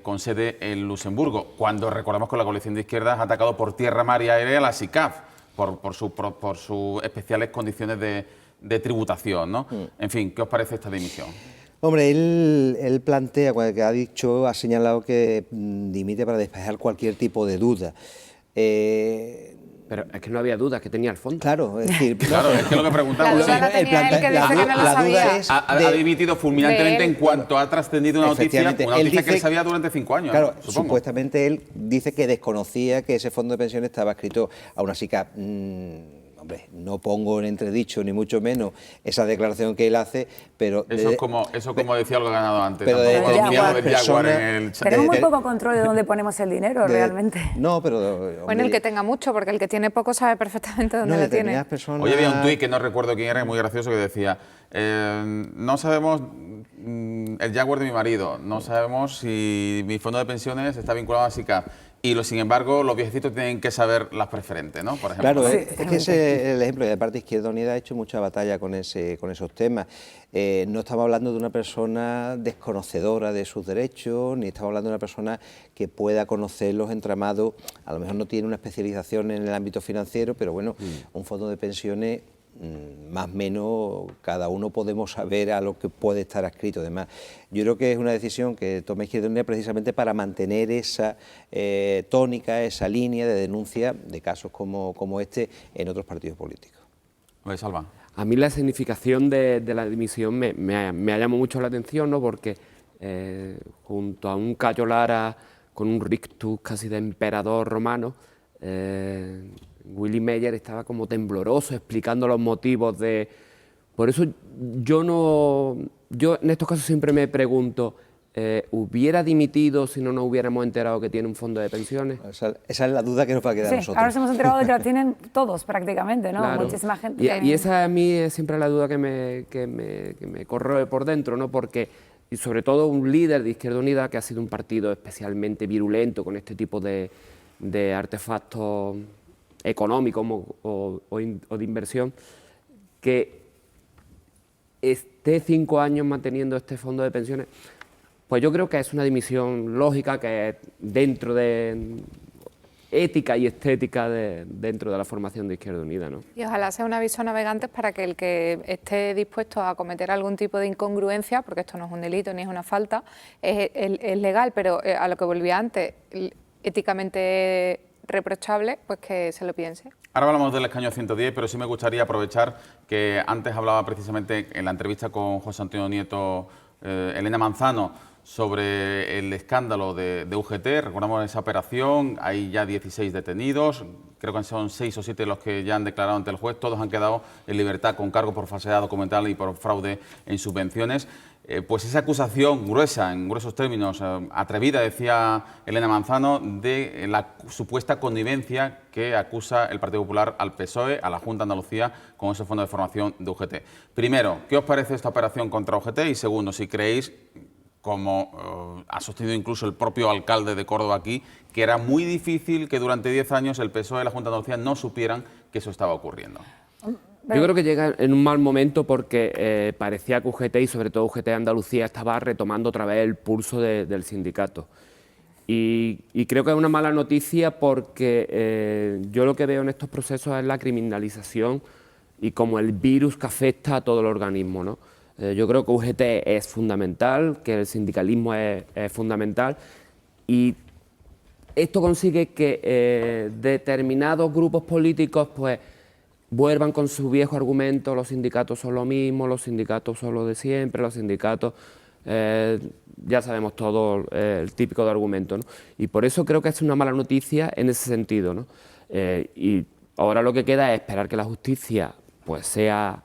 con sede en Luxemburgo, cuando recordamos que la coalición de izquierdas ha atacado por tierra, mar y aire a la SICAF por sus especiales condiciones de tributación, ¿no? En fin, ¿qué os parece esta dimisión? Hombre, él plantea, que ha señalado que dimite para despejar cualquier tipo de duda. Pero es que no había dudas, que tenía el fondo. Claro, es decir... Claro, es que lo que preguntamos... La duda es... Ha dimitido fulminantemente en cuanto ha trascendido una noticia que él sabía durante 5 años. Claro, supongo. Supuestamente él dice que desconocía que ese fondo de pensiones estaba escrito a una SICAF. Hombre, no pongo en entredicho ni mucho menos esa declaración que él hace, pero... Eso como decía Olga Granado antes. Pero tenemos muy poco control de dónde ponemos el dinero, realmente. No, pero... Bueno, el que tenga mucho, porque el que tiene poco sabe perfectamente dónde lo tiene. Hoy había un tuit que no recuerdo quién era, muy gracioso, que decía: no sabemos el Jaguar de mi marido, no sabemos si mi fondo de pensiones está vinculado a SICAF. Sin embargo, los viejecitos tienen que saber las preferentes, ¿no? Por ejemplo. Claro, es que ese es el ejemplo. Y aparte, Izquierda Unida ha hecho mucha batalla con esos temas. No estamos hablando de una persona desconocedora de sus derechos, ni estamos hablando de una persona que pueda conocer los entramados. A lo mejor no tiene una especialización en el ámbito financiero, pero bueno, un fondo de pensiones... más o menos cada uno podemos saber a lo que puede estar adscrito. Además, yo creo que es una decisión que toma Izquierda Unida precisamente para mantener esa tónica, esa línea de denuncia de casos como este en otros partidos políticos. Salva. A mí la significación de la dimisión me ha llamado mucho la atención, ¿no? Porque junto a un Cayo Lara con un rictus casi de emperador romano, Willy Meyer estaba como tembloroso explicando los motivos de... Por eso yo en estos casos siempre me pregunto, ¿hubiera dimitido si no nos hubiéramos enterado que tiene un fondo de pensiones? Esa es la duda que nos va a quedar a nosotros. Ahora nos hemos enterado de que la tienen todos prácticamente, ¿no? Claro. Muchísima gente. Y esa a mí es siempre la duda que me corroe por dentro, ¿no? Porque, y sobre todo un líder de Izquierda Unida, que ha sido un partido especialmente virulento con este tipo de artefactos económicos o de inversión, que esté 5 años manteniendo este fondo de pensiones, pues yo creo que es una dimisión lógica, que es dentro de ética y estética dentro de la formación de Izquierda Unida, ¿no? Y ojalá sea un aviso a navegantes para que el que esté dispuesto a cometer algún tipo de incongruencia, porque esto no es un delito ni es una falta, es legal, pero a lo que volvía antes, éticamente reprochable, pues que se lo piense. Ahora hablamos del escaño 110, pero sí me gustaría aprovechar que antes hablaba precisamente en la entrevista con José Antonio Nieto, Elena Manzano, sobre el escándalo de UGT. Recordamos esa operación, hay ya 16 detenidos, creo que son 6 o 7 los que ya han declarado ante el juez, todos han quedado en libertad con cargo por falsedad documental y por fraude en subvenciones. Pues esa acusación gruesa, en gruesos términos, atrevida, decía Elena Manzano, de la supuesta connivencia que acusa el Partido Popular al PSOE, a la Junta de Andalucía, con ese fondo de formación de UGT. Primero, ¿qué os parece esta operación contra UGT? Y segundo, si creéis, como ha sostenido incluso el propio alcalde de Córdoba aquí, que era muy difícil que durante 10 años el PSOE y la Junta de Andalucía no supieran que eso estaba ocurriendo. Yo creo que llega en un mal momento porque parecía que UGT y sobre todo UGT Andalucía estaba retomando otra vez el pulso del sindicato. Y creo que es una mala noticia porque yo lo que veo en estos procesos es la criminalización y como el virus que afecta a todo el organismo, ¿no? Yo creo que UGT es fundamental, que el sindicalismo es fundamental y esto consigue que determinados grupos políticos pues vuelvan con su viejo argumento: los sindicatos son lo mismo, los sindicatos son lo de siempre, los sindicatos, ya sabemos todo el típico de argumento, ¿no? Y por eso creo que es una mala noticia en ese sentido, ¿no? Y ahora lo que queda es esperar que la justicia pues sea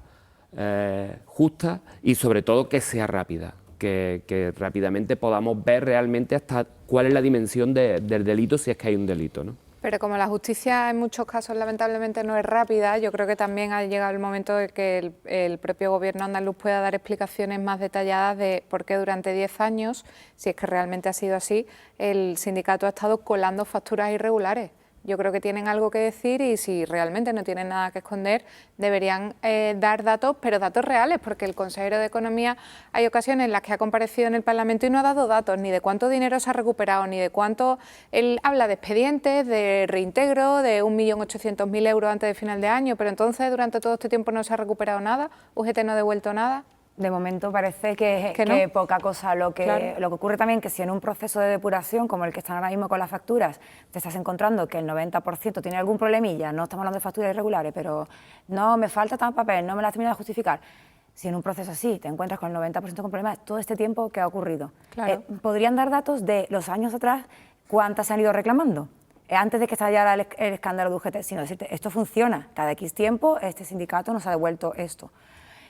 justa y sobre todo que sea rápida, que rápidamente podamos ver realmente hasta cuál es la dimensión del delito, si es que hay un delito, ¿no? Pero como la justicia en muchos casos lamentablemente no es rápida, yo creo que también ha llegado el momento de que el propio gobierno andaluz pueda dar explicaciones más detalladas de por qué durante 10 años, si es que realmente ha sido así, el sindicato ha estado colando facturas irregulares. Yo creo que tienen algo que decir y si realmente no tienen nada que esconder, deberían dar datos, pero datos reales, porque el consejero de Economía hay ocasiones en las que ha comparecido en el Parlamento y no ha dado datos ni de cuánto dinero se ha recuperado, ni de cuánto. Él habla de expedientes, de reintegro, de 1.800.000 euros antes de final de año, pero entonces durante todo este tiempo no se ha recuperado nada, UGT no ha devuelto nada. De momento parece que no. Poca cosa. Lo que ocurre también que si en un proceso de depuración como el que están ahora mismo con las facturas te estás encontrando que el 90% tiene algún problemilla, no estamos hablando de facturas irregulares, pero no, me falta tan papel, no me la has terminado de justificar. Si en un proceso así te encuentras con el 90% con problemas, todo este tiempo que ha ocurrido. Claro. ¿Podrían dar datos de los años atrás cuántas se han ido reclamando? Antes de que estallara el escándalo de UGT, sino decirte, esto funciona, cada X tiempo este sindicato nos ha devuelto esto.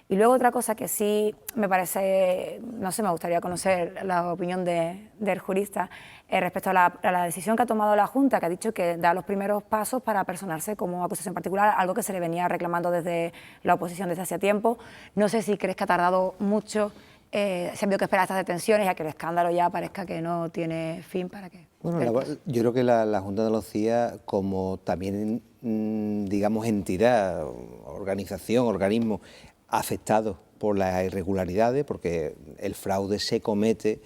Y luego otra cosa que sí me parece, no sé, me gustaría conocer la opinión del jurista respecto a la decisión que ha tomado la Junta, que ha dicho que da los primeros pasos para personarse como acusación particular, algo que se le venía reclamando desde la oposición desde hace tiempo. No sé si crees que ha tardado mucho, se ha habido que esperar estas detenciones, ya que el escándalo ya parezca que no tiene fin para qué. Bueno, yo creo que la Junta de Andalucía, como también, digamos, entidad, organización, organismo, afectados por las irregularidades, porque el fraude se comete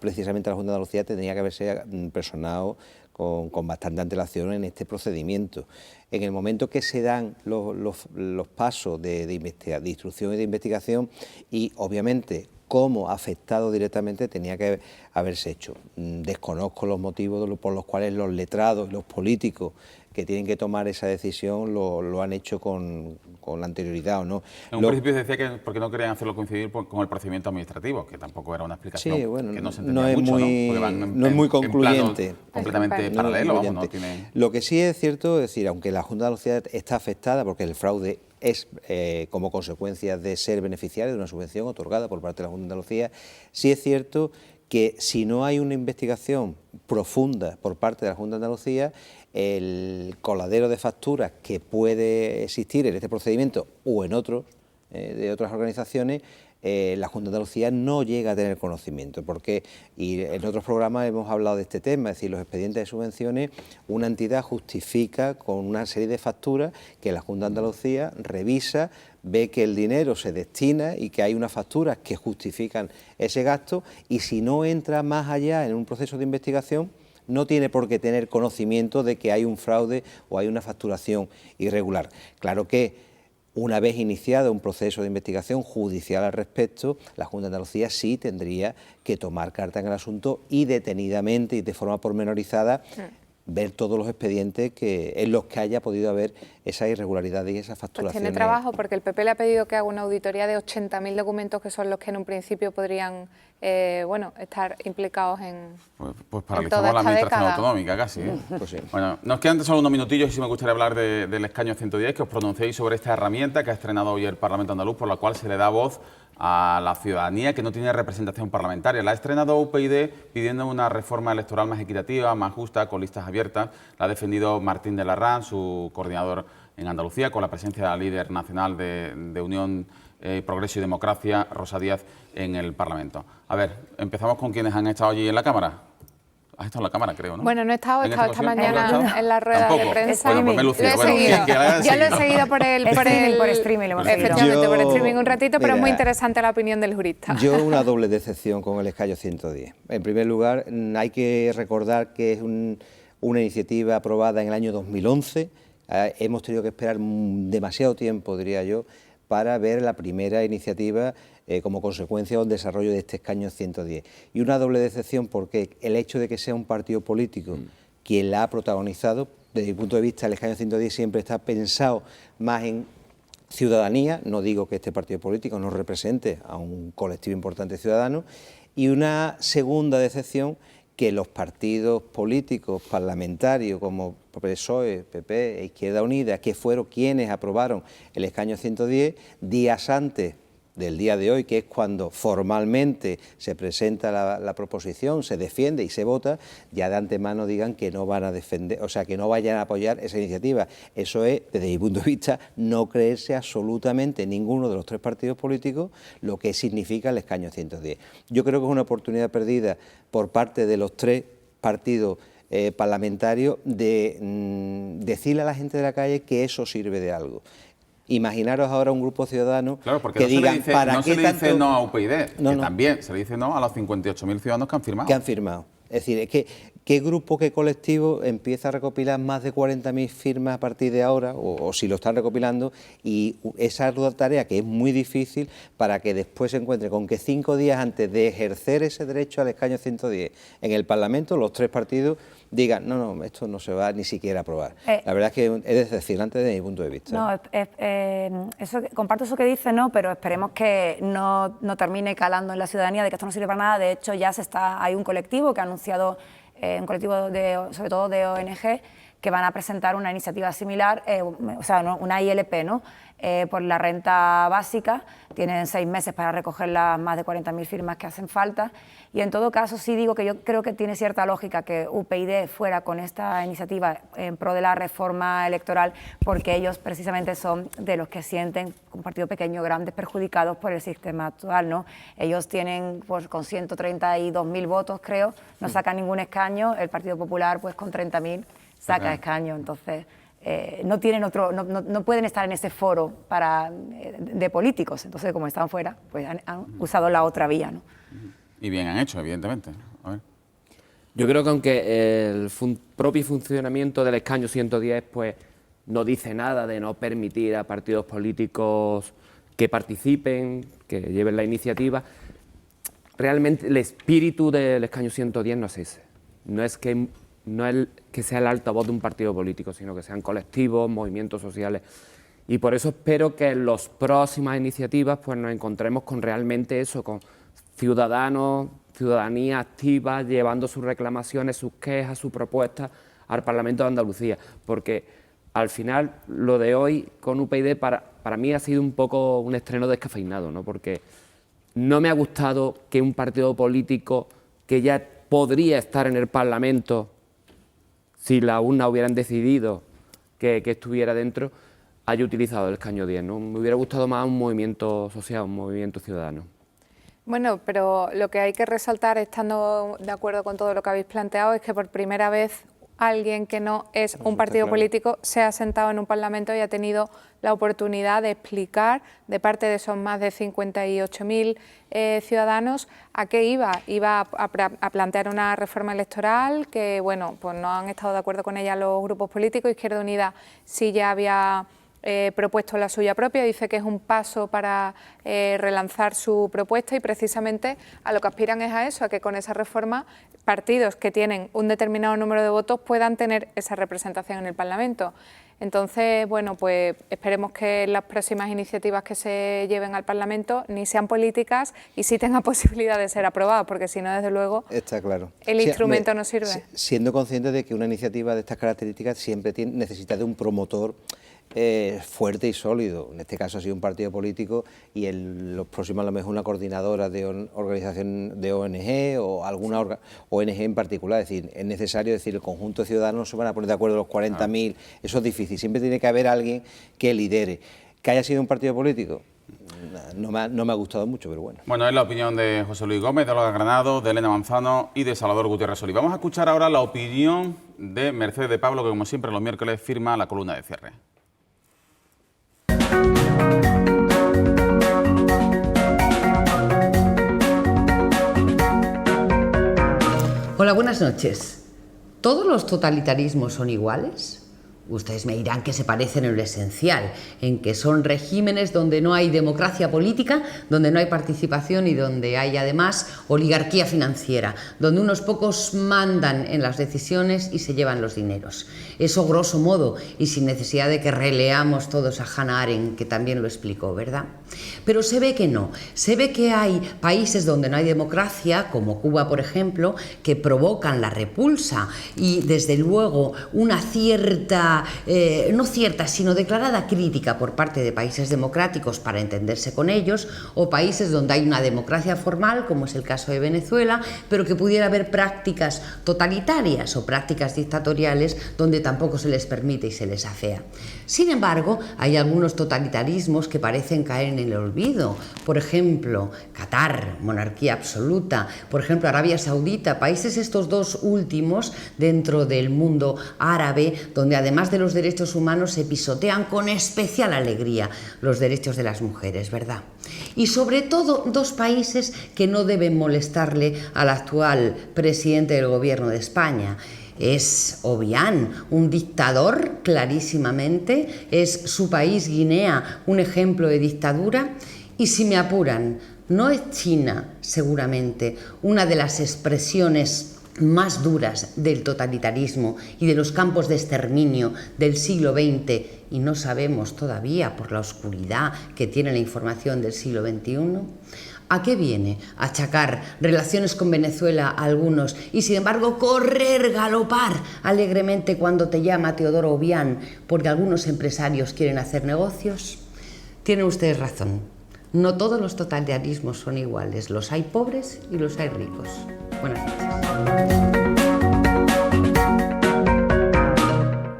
precisamente a la Junta de Andalucía, tendría que haberse personado con bastante antelación en este procedimiento. En el momento que se dan los pasos de instrucción y de investigación y obviamente cómo afectado directamente tenía que haberse hecho. Desconozco los motivos por los cuales los letrados y los políticos que tienen que tomar esa decisión lo han hecho con la anterioridad o no. En un principio decía que porque no querían hacerlo coincidir con el procedimiento administrativo, que tampoco era una explicación sí, bueno, que no se entendía mucho, no es muy concluyente. Completamente paralelo, vamos, no tiene... Lo que sí es cierto, es decir, aunque la Junta de Andalucía está afectada porque el fraude es como consecuencia de ser beneficiario de una subvención otorgada por parte de la Junta de Andalucía, sí es cierto que si no hay una investigación profunda por parte de la Junta de Andalucía, el coladero de facturas que puede existir en este procedimiento o en otros de otras organizaciones, la Junta de Andalucía no llega a tener conocimiento, porque y en otros programas hemos hablado de este tema, es decir, los expedientes de subvenciones, una entidad justifica con una serie de facturas que la Junta de Andalucía revisa, ve que el dinero se destina y que hay unas facturas que justifican ese gasto, y si no entra más allá en un proceso de investigación, no tiene por qué tener conocimiento de que hay un fraude o hay una facturación irregular. Claro que una vez iniciado un proceso de investigación judicial al respecto, la Junta de Andalucía sí tendría que tomar carta en el asunto y detenidamente y de forma pormenorizada ver todos los expedientes en los que haya podido haber esa irregularidad y esa facturación. Pues tiene trabajo porque el PP le ha pedido que haga una auditoría de 80.000 documentos, que son los que en un principio podrían estar implicados en Pues paralizamos la administración autonómica casi. Pues sí. Bueno, nos quedan solo unos minutillos y sí me gustaría hablar del escaño 110, que os pronunciéis sobre esta herramienta que ha estrenado hoy el Parlamento andaluz, por la cual se le da voz a la ciudadanía que no tiene representación parlamentaria. La ha estrenado UPyD pidiendo una reforma electoral más equitativa, más justa, con listas abiertas. La ha defendido Martín de Larrán, su coordinador en Andalucía, con la presencia de la líder nacional de Unión, Progreso y Democracia, Rosa Díaz, en el Parlamento. A ver, empezamos con quienes han estado allí en la Cámara. Has estado en la Cámara, creo, ¿no? Bueno, no he estado, esta mañana en la rueda ¿Tampoco? de prensa. Bueno, pues me he lucido. Lo he seguido. Yo lo he seguido por streaming, lo hemos efectivamente, por streaming un ratito, pero es muy interesante la opinión del jurista. Yo una doble decepción con el escaño 110. En primer lugar, hay que recordar que es una iniciativa aprobada en el año 2011. Hemos tenido que esperar demasiado tiempo, diría yo, para ver la primera iniciativa como consecuencia del desarrollo de este escaño 110. Y una doble decepción porque el hecho de que sea un partido político quien la ha protagonizado, desde mi punto de vista el escaño 110 siempre está pensado más en ciudadanía, no digo que este partido político no represente a un colectivo importante de ciudadanos, y una segunda decepción que los partidos políticos parlamentarios como PSOE, PP e Izquierda Unida, que fueron quienes aprobaron el escaño 110, días antes del día de hoy, que es cuando formalmente se presenta la proposición, se defiende y se vota, ya de antemano digan que no van a defender, o sea, que no vayan a apoyar esa iniciativa. Eso es, desde mi punto de vista, no creerse absolutamente ninguno de los tres partidos políticos lo que significa el escaño 110. Yo creo que es una oportunidad perdida por parte de los tres partidos parlamentarios de decirle a la gente de la calle que eso sirve de algo. Imaginaros ahora un grupo ciudadano que digan ¿para qué tanto? No se le dice no a UPyD, que también se le dice no a los 58.000 ciudadanos que han firmado. Que han firmado. Es decir, es que ¿qué grupo, qué colectivo empieza a recopilar más de 40.000 firmas a partir de ahora, o si lo están recopilando, y esa tarea que es muy difícil para que después se encuentre con que 5 días antes de ejercer ese derecho al escaño 110 en el Parlamento, los tres partidos digan, no, esto no se va ni siquiera a aprobar. La verdad es que es decepcionante desde mi punto de vista. No, comparto eso que dice, pero esperemos que no termine calando en la ciudadanía de que esto no sirve para nada. De hecho, ya hay un colectivo que ha anunciado, un colectivo sobre todo de ONG, que van a presentar una iniciativa similar, una ILP, por la renta básica. Tienen 6 meses para recoger las más de 40.000 firmas que hacen falta. Y en todo caso sí digo que yo creo que tiene cierta lógica que UPyD fuera con esta iniciativa en pro de la reforma electoral, porque ellos precisamente son de los que sienten, un partido pequeño, grandes perjudicados por el sistema actual, ¿no? Ellos tienen, pues, con 132.000 votos, creo, no sacan ningún escaño. El Partido Popular, pues, con 30.000 saca escaño. Entonces no tienen no pueden estar en ese foro de políticos. Entonces, como están fuera, pues han usado la otra vía, ¿no? Y bien han hecho, evidentemente. A ver. Yo creo que aunque el propio funcionamiento del escaño 110 pues no dice nada de no permitir a partidos políticos que participen, que lleven la iniciativa, realmente el espíritu del escaño 110 no es ese. No es que sea el altavoz de un partido político, sino que sean colectivos, movimientos sociales. Y por eso espero que en las próximas iniciativas pues nos encontremos con realmente eso, con ciudadanos, ciudadanía activa, llevando sus reclamaciones, sus quejas, sus propuestas al Parlamento de Andalucía. Porque al final lo de hoy con UPyD para mí ha sido un poco un estreno descafeinado, ¿no? Porque no me ha gustado que un partido político que ya podría estar en el Parlamento si las urnas hubieran decidido que estuviera dentro, haya utilizado el escaño 10, ¿no? Me hubiera gustado más un movimiento social, un movimiento ciudadano. Bueno, pero lo que hay que resaltar, estando de acuerdo con todo lo que habéis planteado, es que por primera vez alguien que no es un partido político se ha sentado en un Parlamento y ha tenido la oportunidad de explicar de parte de esos más de 58.000 ciudadanos a qué iba. Iba a plantear una reforma electoral que, bueno, pues no han estado de acuerdo con ella los grupos políticos. Izquierda Unida sí ya había propuesto la suya propia, dice que es un paso para relanzar su propuesta y precisamente a lo que aspiran es a eso, a que con esa reforma partidos que tienen un determinado número de votos puedan tener esa representación en el Parlamento. Entonces, bueno, pues esperemos que las próximas iniciativas que se lleven al Parlamento ni sean políticas y sí tengan posibilidad de ser aprobadas, porque si no, desde luego, está claro, el instrumento no sirve. Siendo consciente de que una iniciativa de estas características siempre necesita de un promotor fuerte y sólido. En este caso ha sido un partido político y en los próximos a lo mejor una coordinadora de organización de ONG o alguna ONG en particular. Es decir, es necesario decir, el conjunto de ciudadanos no se van a poner de acuerdo los 40.000, eso es difícil, siempre tiene que haber alguien que lidere. ¿Que haya sido un partido político? No me ha gustado mucho, pero bueno. Bueno, es la opinión de José Luis Gómez, de Olga Granado, de Elena Manzano y de Salvador Gutiérrez Solís. Vamos a escuchar ahora la opinión de Mercedes de Pablo, que como siempre los miércoles firma la columna de cierre. Hola, buenas noches. ¿Todos los totalitarismos son iguales? Ustedes me dirán que se parecen en lo esencial, en que son regímenes donde no hay democracia política, donde no hay participación y donde hay además oligarquía financiera, donde unos pocos mandan en las decisiones y se llevan los dineros. Eso grosso modo y sin necesidad de que releamos todos a Hannah Arendt, que también lo explicó, ¿verdad? Pero se ve que no, se ve que hay países donde no hay democracia, como Cuba por ejemplo, que provocan la repulsa y desde luego una cierta, no cierta, sino declarada crítica por parte de países democráticos para entenderse con ellos, o países donde hay una democracia formal, como es el caso de Venezuela, pero que pudiera haber prácticas totalitarias o prácticas dictatoriales donde tampoco se les permite y se les afea. Sin embargo, hay algunos totalitarismos que parecen caer en el olvido. Por ejemplo, Qatar, monarquía absoluta. Por ejemplo, Arabia Saudita, países estos dos últimos dentro del mundo árabe, donde además de los derechos humanos se pisotean con especial alegría los derechos de las mujeres, ¿verdad? Y sobre todo dos países que no deben molestarle al actual presidente del gobierno de España. Es Obiang, un dictador clarísimamente, es su país, Guinea, un ejemplo de dictadura, y si me apuran, no es China, seguramente, una de las expresiones más duras del totalitarismo y de los campos de exterminio del siglo XX, y no sabemos todavía por la oscuridad que tiene la información del siglo XXI. ¿A qué viene? Achacar relaciones con Venezuela a algunos y sin embargo correr, galopar alegremente cuando te llama Teodoro Obiang porque algunos empresarios quieren hacer negocios. Tienen ustedes razón. No todos los totalitarismos son iguales. Los hay pobres y los hay ricos. Buenas noches.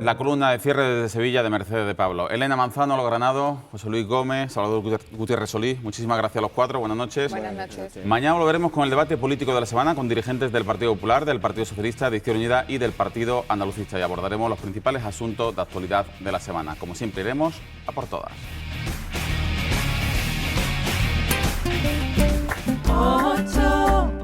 La columna de cierre desde Sevilla de Mercedes de Pablo. Elena Manzano, Olga Granado, José Luis Gómez, Salvador Gutiérrez Solís. Muchísimas gracias a los cuatro. Buenas noches. Buenas noches. Mañana volveremos con el debate político de la semana con dirigentes del Partido Popular, del Partido Socialista, de Izquierda Unida y del Partido Andalucista. Y abordaremos los principales asuntos de actualidad de la semana. Como siempre, iremos a por todas. 8